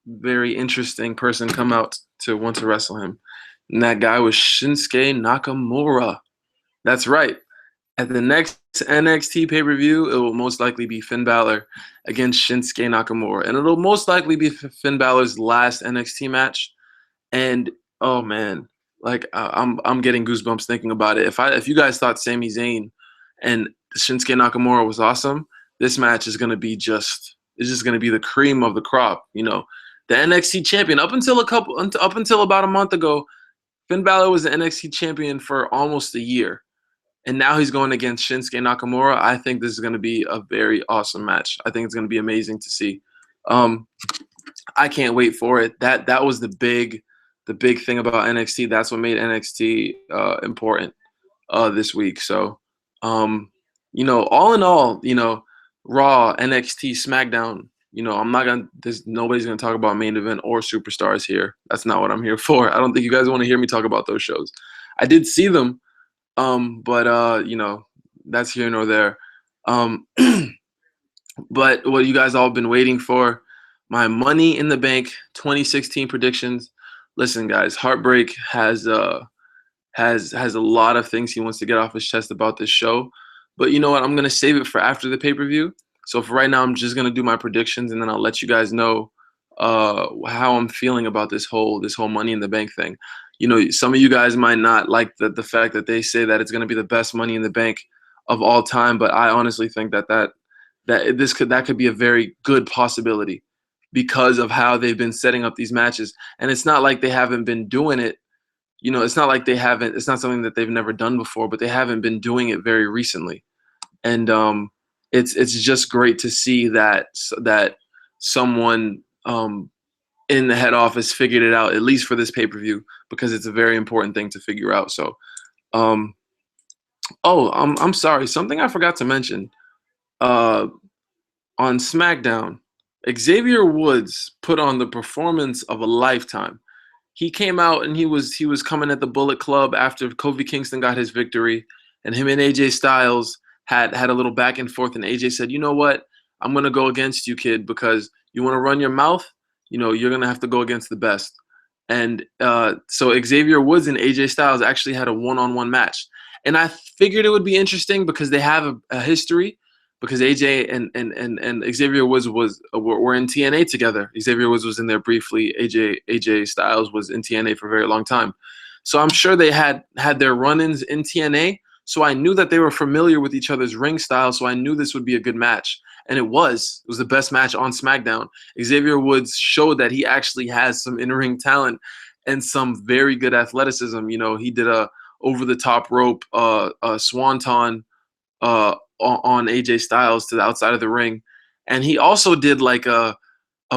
very interesting person come out to want to wrestle him, and that guy was Shinsuke Nakamura. That's right. At the next NXT pay-per-view, it will most likely be Finn Balor against Shinsuke Nakamura. And it'll most likely be Finn Balor's last NXT match. And, oh, man, like, I'm getting goosebumps thinking about it. If you guys thought Sami Zayn and Shinsuke Nakamura was awesome, this match is going to be it's just going to be the cream of the crop. The NXT champion, up until about a month ago, Finn Balor was the NXT champion for almost a year. And now he's going against Shinsuke Nakamura. I think this is going to be a very awesome match. I think it's going to be amazing to see. I can't wait for it. That was the the big thing about NXT. That's what made NXT important this week. So, all in all, Raw, NXT, SmackDown. I'm not gonna. Nobody's gonna talk about main event or superstars here. That's not what I'm here for. I don't think you guys want to hear me talk about those shows. I did see them, but that's here nor there. Um, but what you guys all been waiting for, my Money in the Bank 2016 predictions. Listen, guys, Heartbreak has a lot of things he wants to get off his chest about this show. But you know what? I'm gonna save it for after the pay-per-view. So for right now, I'm just gonna do my predictions, and then I'll let you guys know how I'm feeling about this whole Money in the Bank thing. Some of you guys might not like the fact that they say that it's gonna be the best Money in the Bank of all time, but I honestly think that could be a very good possibility because of how they've been setting up these matches. And it's not like they haven't been doing it. It's not like it's not something that they've never done before, but they haven't been doing it very recently. And it's just great to see that someone in the head office figured it out, at least for this pay-per-view, because it's a very important thing to figure out. So, I'm sorry. Something I forgot to mention. On Smackdown, Xavier Woods put on the performance of a lifetime. He came out and he was coming at the Bullet Club after Kofi Kingston got his victory, and him and AJ Styles had a little back and forth, and AJ said, "You know what? I'm gonna go against you, kid, because you want to run your mouth. You're gonna have to go against the best." And so Xavier Woods and AJ Styles actually had a one-on-one match, and I figured it would be interesting because they have a history. Because AJ and Xavier Woods were in TNA together. Xavier Woods was in there briefly. AJ Styles was in TNA for a very long time. So I'm sure they had their run-ins in TNA. So I knew that they were familiar with each other's ring style. So I knew this would be a good match. And it was. It was the best match on SmackDown. Xavier Woods showed that he actually has some in-ring talent and some very good athleticism. He did a over-the-top rope swanton on AJ Styles to the outside of the ring, and he also did like a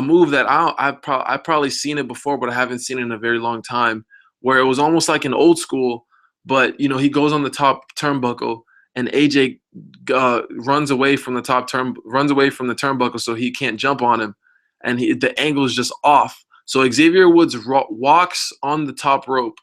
move that I've probably seen it before, but I haven't seen it in a very long time, where it was almost like an old school, but he goes on the top turnbuckle, and AJ runs away from the turnbuckle, so he can't jump on him, and the angle is just off. So Xavier Woods walks on the top rope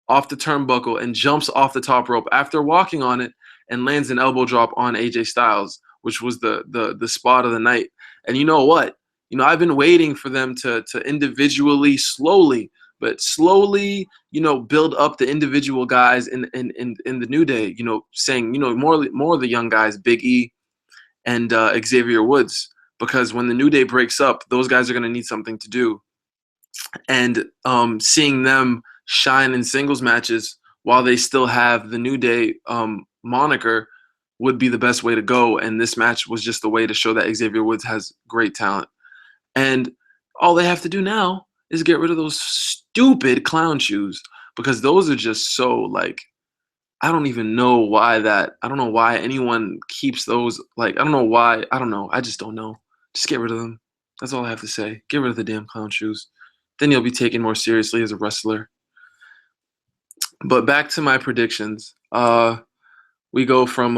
off the turnbuckle and jumps off the top rope after walking on it, and lands an elbow drop on AJ Styles, which was the spot of the night. And you know what? I've been waiting for them to individually, slowly, build up the individual guys in the New Day. Saying more of the young guys, Big E and Xavier Woods, because when the New Day breaks up, those guys are going to need something to do. And seeing them shine in singles matches while they still have the New Day moniker would be the best way to go, and this match was just the way to show that Xavier Woods has great talent. And all they have to do now is get rid of those stupid clown shoes, because those are just so I don't even know why I don't know why anyone keeps those. I don't know why. I don't know. I just don't know. Just get rid of them. That's all I have to say. Get rid of the damn clown shoes. Then you'll be taken more seriously as a wrestler. But back to my predictions. We go from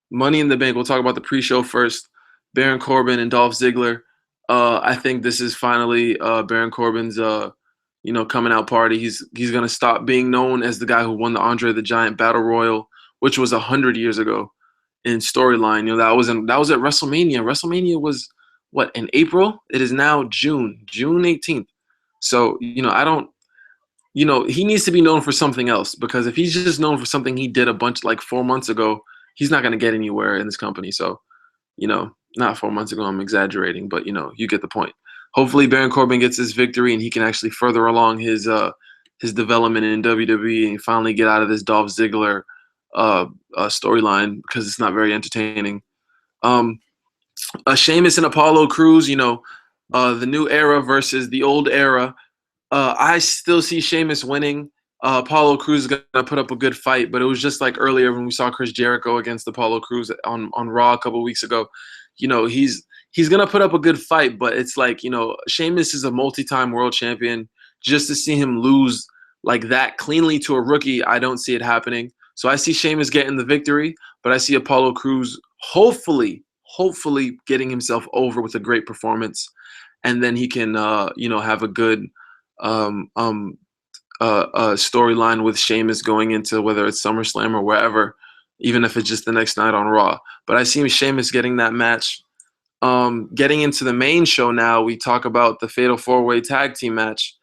Money in the Bank. We'll talk about the pre-show first. Baron Corbin and Dolph Ziggler. I think this is finally Baron Corbin's coming out party. He's gonna stop being known as the guy who won the Andre the Giant Battle Royal, which was 100 years ago in storyline. That was at WrestleMania. WrestleMania was what, in April? It is now June 18th. So I don't. He needs to be known for something else, because if he's just known for something he did a bunch 4 months ago, he's not going to get anywhere in this company. So, not 4 months ago, I'm exaggerating, but you get the point. Hopefully Baron Corbin gets his victory and he can actually further along his development in WWE and finally get out of this Dolph Ziggler storyline, because it's not very entertaining. Sheamus and Apollo Crews, the new era versus the old era. I still see Sheamus winning. Apollo Crews is going to put up a good fight, but it was just like earlier when we saw Chris Jericho against Apollo Crews on Raw a couple of weeks ago. He's going to put up a good fight, but it's Sheamus is a multi-time world champion. just to see him lose like that cleanly to a rookie, I don't see it happening. So I see Sheamus getting the victory, but I see Apollo Crews hopefully getting himself over with a great performance, and then he can have a good storyline with Sheamus going into whether it's SummerSlam or wherever, even if it's just the next night on Raw. But I see Sheamus getting that match. Getting into the main show now, we talk about the Fatal 4-Way Tag Team match.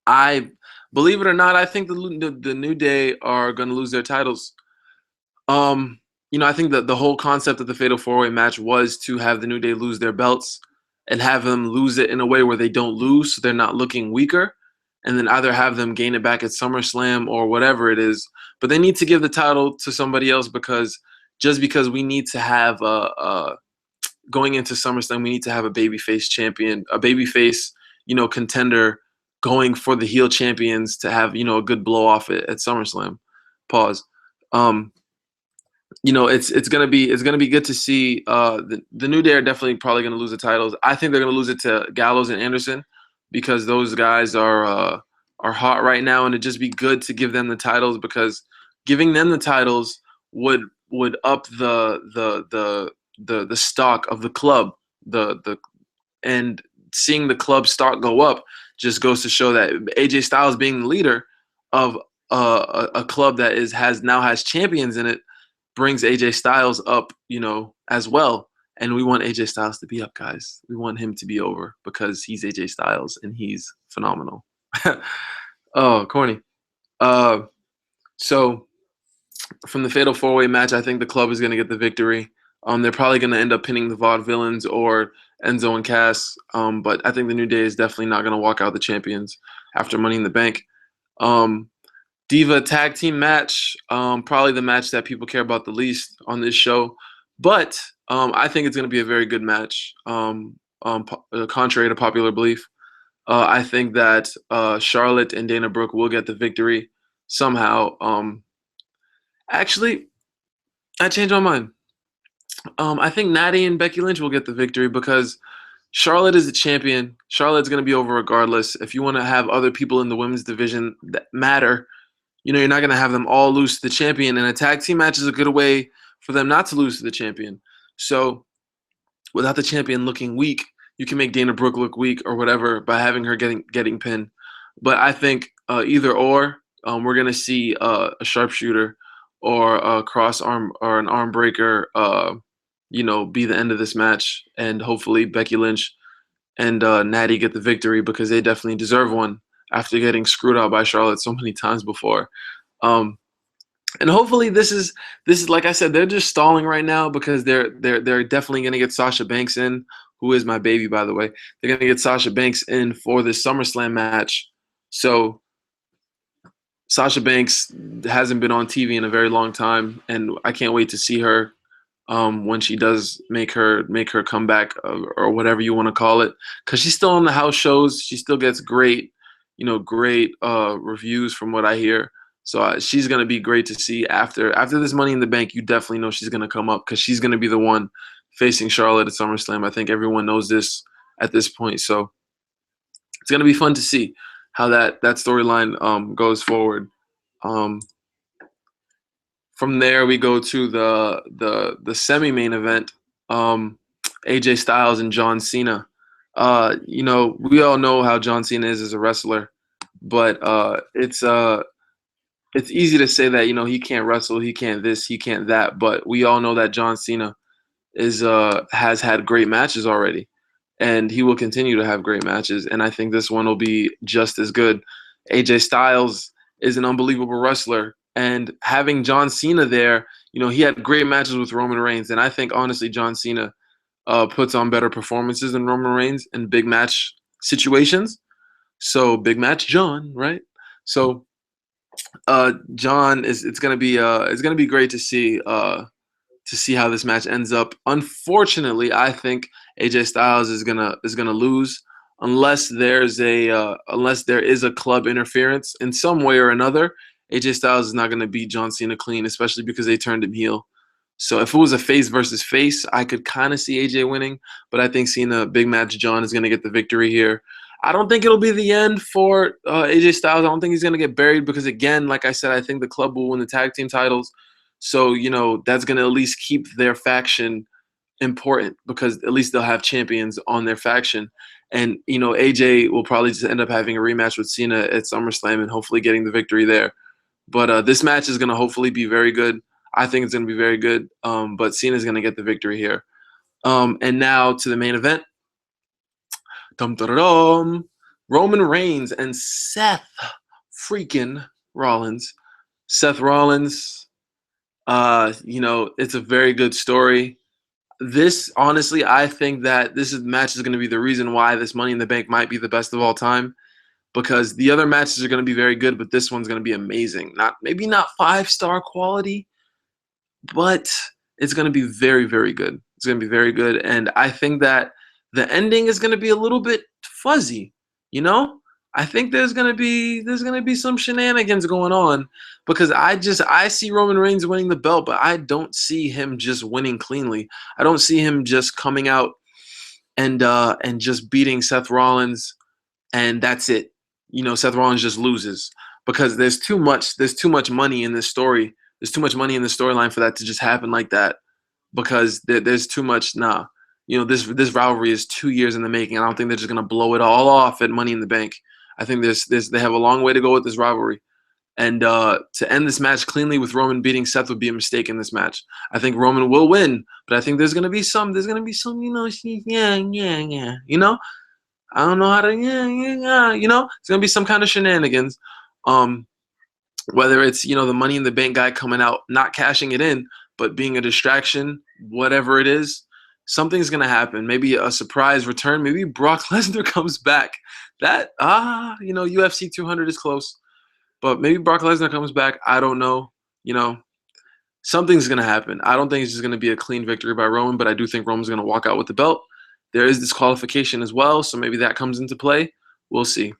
I believe it or not, I think the New Day are going to lose their titles. I think that the whole concept of the Fatal 4-Way match was to have the New Day lose their belts and have them lose it in a way where they don't lose, so they're not looking weaker, and then either have them gain it back at SummerSlam or whatever it is. But they need to give the title to somebody else because we need to have going into SummerSlam, we need to have a babyface champion, a babyface, contender going for the heel champions to have, a good blow off at SummerSlam. Pause. It's gonna be good to see. The New Day are definitely probably gonna lose the titles. I think they're gonna lose it to Gallows and Anderson because those guys are hot right now, and it'd just be good to give them the titles because giving them the titles would up the stock of the club. And seeing the club stock go up just goes to show that AJ Styles being the leader of a club that now has champions in it brings AJ Styles up, as well. And we want AJ Styles to be up, guys. We want him to be over because he's AJ Styles and he's phenomenal. Oh, corny. So from the Fatal 4-Way match, I think the club is going to get the victory. They're probably going to end up pinning the Vaudevillains or Enzo and Cass. But I think the New Day is definitely not going to walk out the champions after Money in the Bank. Diva tag team match, probably the match that people care about the least on this show. But I think it's going to be a very good match, contrary to popular belief. I think that Charlotte and Dana Brooke will get the victory somehow. Actually, I changed my mind. I think Natty and Becky Lynch will get the victory because Charlotte is the champion. Charlotte's going to be over regardless. If you want to have other people in the women's division that matter, you're not going to have them all lose to the champion. And a tag team match is a good way for them not to lose to the champion. So without the champion looking weak, you can make Dana Brooke look weak or whatever by having her getting pinned. But I think either or, we're going to see a sharpshooter or a cross arm or an arm breaker, be the end of this match. And hopefully Becky Lynch and Natty get the victory because they definitely deserve one after getting screwed out by Charlotte so many times before. And hopefully this is like I said, they're just stalling right now because they're definitely going to get Sasha Banks in, who is my baby, by the way. They're going to get Sasha Banks in for this SummerSlam match. So Sasha Banks hasn't been on TV in a very long time, and I can't wait to see her when she does make her comeback or whatever you want to call it, because she's still on the house shows. She still gets great reviews from what I hear. So she's going to be great to see after this Money in the Bank. You definitely know she's going to come up because she's going to be the one facing Charlotte at SummerSlam. I think everyone knows this at this point. So it's going to be fun to see how that storyline goes forward. From there, we go to the semi-main event, AJ Styles and John Cena. We all know how John Cena is as a wrestler, but it's easy to say that, he can't wrestle, he can't this, he can't that, but we all know that John Cena has had great matches already, and he will continue to have great matches, and I think this one will be just as good. AJ Styles is an unbelievable wrestler, and having John Cena there, he had great matches with Roman Reigns, and I think, honestly, John Cena puts on better performances than Roman Reigns in big match situations. So big match John, right? So John it's gonna be great to see how this match ends up. Unfortunately, I think AJ Styles is gonna lose unless there is a club interference in some way or another. AJ Styles is not gonna beat John Cena clean, especially because they turned him heel. So if it was a face versus face, I could kind of see AJ winning, but I think Cena, big match John, is gonna get the victory here. I don't think it'll be the end for AJ Styles. I don't think he's gonna get buried because, again, like I said, I think the club will win the tag team titles. So that's gonna at least keep their faction important because at least they'll have champions on their faction. And AJ will probably just end up having a rematch with Cena at SummerSlam and hopefully getting the victory there. But this match is gonna hopefully be very good. I think it's gonna be very good. But Cena's gonna get the victory here. And now to the main event. Dum, dum, dum. Roman Reigns and Seth freaking Rollins. Seth Rollins, it's a very good story. This, honestly, I think that match is going to be the reason why this Money in the Bank might be the best of all time, because the other matches are going to be very good, but this one's going to be amazing. Maybe not 5-star quality, but it's going to be very, very good. It's going to be very good, and I think that the ending is going to be a little bit fuzzy. I think there's going to be some shenanigans going on because I see Roman Reigns winning the belt, but I don't see him just winning cleanly. I don't see him just coming out and just beating Seth Rollins and that's it. Seth Rollins just loses because there's too much money in this story. There's too much money in the storyline for that to just happen like that because there's too much. Nah, this rivalry is 2 years in the making. I don't think they're just gonna blow it all off at Money in the Bank. I think they have a long way to go with this rivalry, and to end this match cleanly with Roman beating Seth would be a mistake in this match. I think Roman will win, but I think there's gonna be some, yeah. I don't know how to, yeah. It's gonna be some kind of shenanigans. Whether it's the Money in the Bank guy coming out not cashing it in, but being a distraction, whatever it is. Something's going to happen. Maybe a surprise return. Maybe Brock Lesnar comes back. UFC 200 is close. But maybe Brock Lesnar comes back. I don't know. Something's going to happen. I don't think it's just going to be a clean victory by Roman, but I do think Roman's going to walk out with the belt. There is disqualification as well, so maybe that comes into play. We'll see.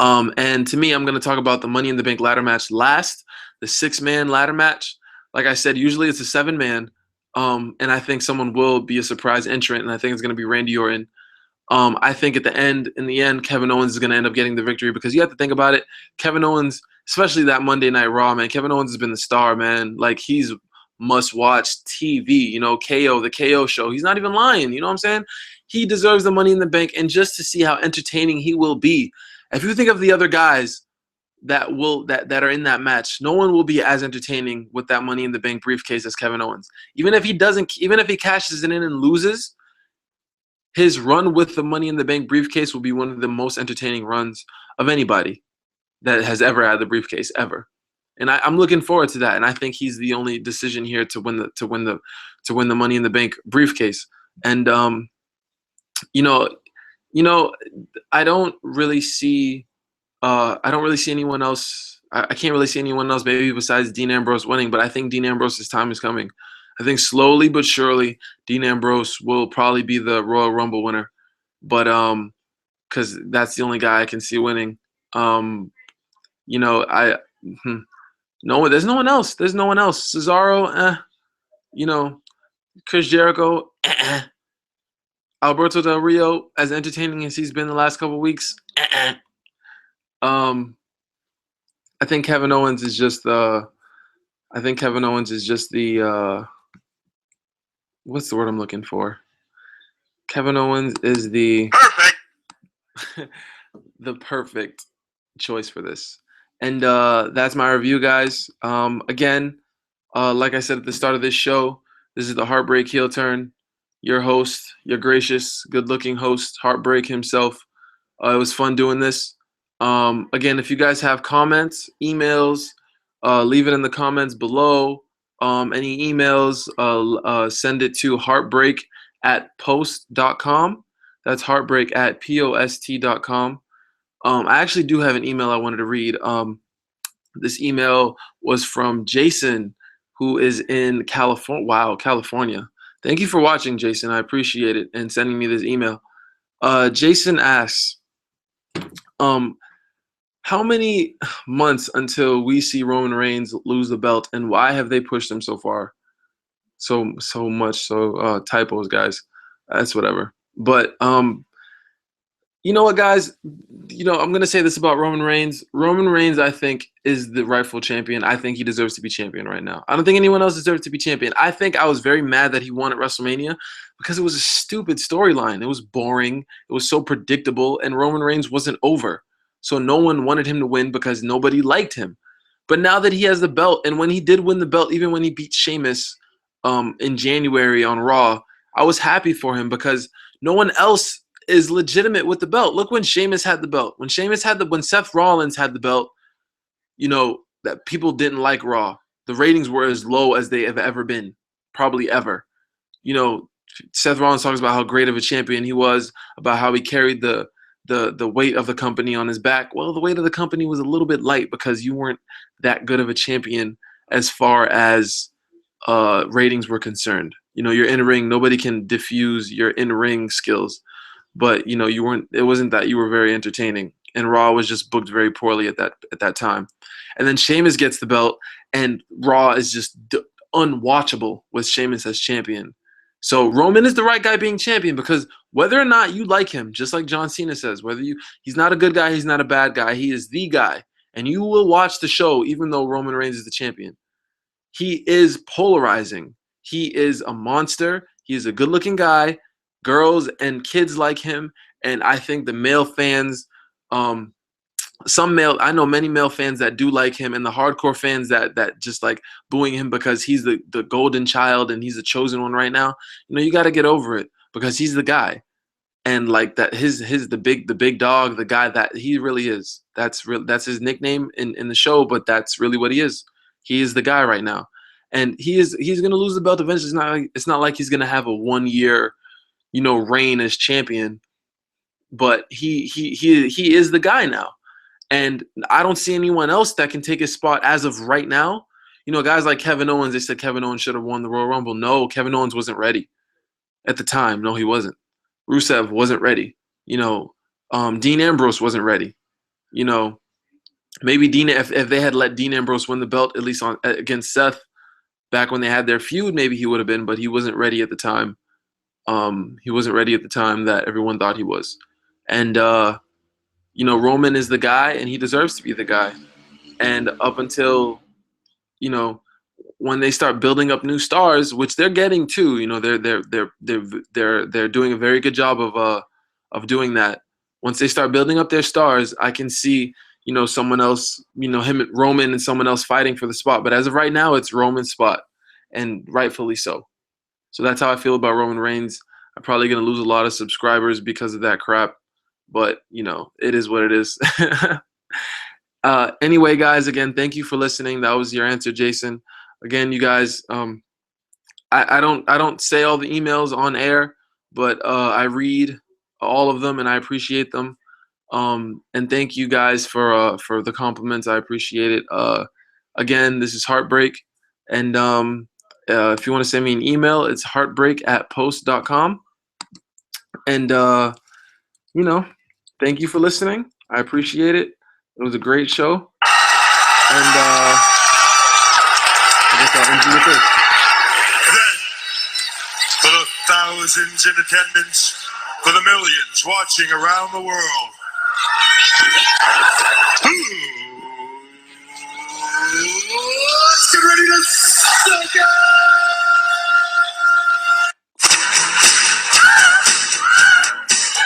And to me, I'm going to talk about the Money in the Bank ladder match last, the 6-man ladder match. Like I said, usually it's a 7-man. And I think someone will be a surprise entrant, and I think it's going to be Randy Orton. I think in the end, Kevin Owens is going to end up getting the victory because you have to think about it. Kevin Owens, especially that Monday Night Raw, man, Kevin Owens has been the star, man. Like, he's must-watch TV, KO, the KO show. He's not even lying, you know what I'm saying? He deserves the Money in the Bank, and just to see how entertaining he will be. If you think of the other guys that are in that match, no one will be as entertaining with that Money in the Bank briefcase as Kevin Owens. Even if he cashes it in and loses, his run with the Money in the Bank briefcase will be one of the most entertaining runs of anybody that has ever had the briefcase ever. And I'm looking forward to that. And I think he's the only decision here to win the Money in the Bank briefcase. And I don't really see anyone else. I can't really see anyone else maybe besides Dean Ambrose winning, but I think Dean Ambrose's time is coming. I think slowly but surely Dean Ambrose will probably be the Royal Rumble winner. But because that's the only guy I can see winning. No, there's no one else. There's no one else. Cesaro, Chris Jericho, Alberto Del Rio, as entertaining as he's been the last couple of weeks. I think Kevin Owens is just the. What's the word I'm looking for? Kevin Owens is the perfect, the perfect choice for this. And that's my review, guys. Again, like I said at the start of this show, this is the Heartbreak Heel Turn. Your host, your gracious, good-looking host, Heartbreak himself. It was fun doing this. Again, if you guys have comments, emails, leave it in the comments below. Any emails, send it to heartbreak@post.com. That's heartbreak@post.com. I actually do have an email I wanted to read. This email was from Jason, who is in California. Wow, California. Thank you for watching, Jason. I appreciate it and sending me this email. Jason asks, how many months until we see Roman Reigns lose the belt, and why have they pushed him so far? So much. Typos, guys. That's whatever. But You know what, guys? You know, I'm going to say this about Roman Reigns. Roman Reigns, I think, is the rightful champion. I think he deserves to be champion right now. I don't think anyone else deserves to be champion. I think I was very mad that he won at WrestleMania because it was a stupid storyline. It was boring. It was so predictable, and Roman Reigns wasn't over. So no one wanted him to win because nobody liked him. But now that he has the belt, and when he did win the belt, even when he beat Sheamus in January on Raw, I was happy for him because no one else is legitimate with the belt. Look when Sheamus had the belt. When Seth Rollins had the belt, you know, that people didn't like Raw. The ratings were as low as they have ever been, probably ever. You know, Seth Rollins talks about how great of a champion he was, about how he carried the weight of the company on his back. Well, the weight of the company was a little bit light because you weren't that good of a champion as far as ratings were concerned. You know, you're in ring. Nobody can diffuse your in-ring skills. But you know, you weren't. It wasn't that you were very entertaining, and Raw was just booked very poorly at that time. And then Sheamus gets the belt, and Raw is just unwatchable with Sheamus as champion. So Roman is the right guy being champion because whether or not you like him, just like John Cena says, he's not a good guy, he's not a bad guy, he is the guy, and you will watch the show even though Roman Reigns is the champion. He is polarizing. He is a monster. He is a good-looking guy. Girls and kids like him, and I think the male fans, I know many male fans that do like him, and the hardcore fans that just like booing him because he's the golden child and he's the chosen one right now. You know, you got to get over it because he's the guy, and like that the big dog, the guy that he really is. That's his nickname in the show, but that's really what he is. He is the guy right now, and he's gonna lose the belt eventually. It's not like he's gonna have a 1-year, you know, reign as champion, but he is the guy now, and I don't see anyone else that can take his spot as of right now. You know, guys like Kevin Owens, they said Kevin Owens should have won the Royal Rumble. No, Kevin Owens wasn't ready at the time. No, he wasn't. Rusev wasn't ready. You know, Dean Ambrose wasn't ready. You know, maybe if they had let Dean Ambrose win the belt at least against Seth back when they had their feud, maybe he would have been, but he wasn't ready at the time. He wasn't ready at the time that everyone thought he was. And, you know, Roman is the guy, and he deserves to be the guy. And up until, you know, when they start building up new stars, which they're getting too, you know, they're doing a very good job of doing that. Once they start building up their stars, I can see, you know, someone else, you know, Roman and someone else fighting for the spot. But as of right now, it's Roman's spot, and rightfully so. So that's how I feel about Roman Reigns. I'm probably going to lose a lot of subscribers because of that crap. But, you know, it is what it is. Anyway, guys, again, thank you for listening. That was your answer, Jason. Again, you guys, I don't say all the emails on air, but I read all of them, and I appreciate them. And thank you guys for the compliments. I appreciate it. Again, this is Heartbreak. And if you want to send me an email, it's heartbreak@post.com. And, you know, thank you for listening. I appreciate it. It was a great show. And I guess I'll end with this. For the thousands in attendance, for the millions watching around the world. Let's get ready to suck it!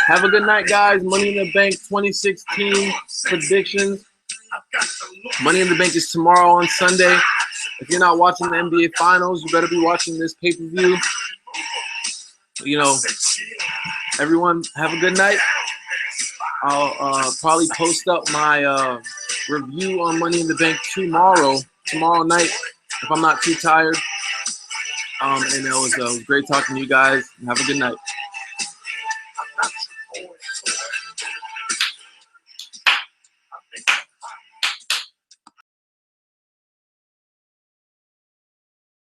Have a good night, guys. Money in the Bank 2016 predictions. Money in the Bank is tomorrow on Sunday. If you're not watching the NBA Finals, you better be watching this pay-per-view. You know, everyone, have a good night. I'll probably post up my review on Money in the Bank tomorrow night, if I'm not too tired. And it was great talking to you guys. Have a good night.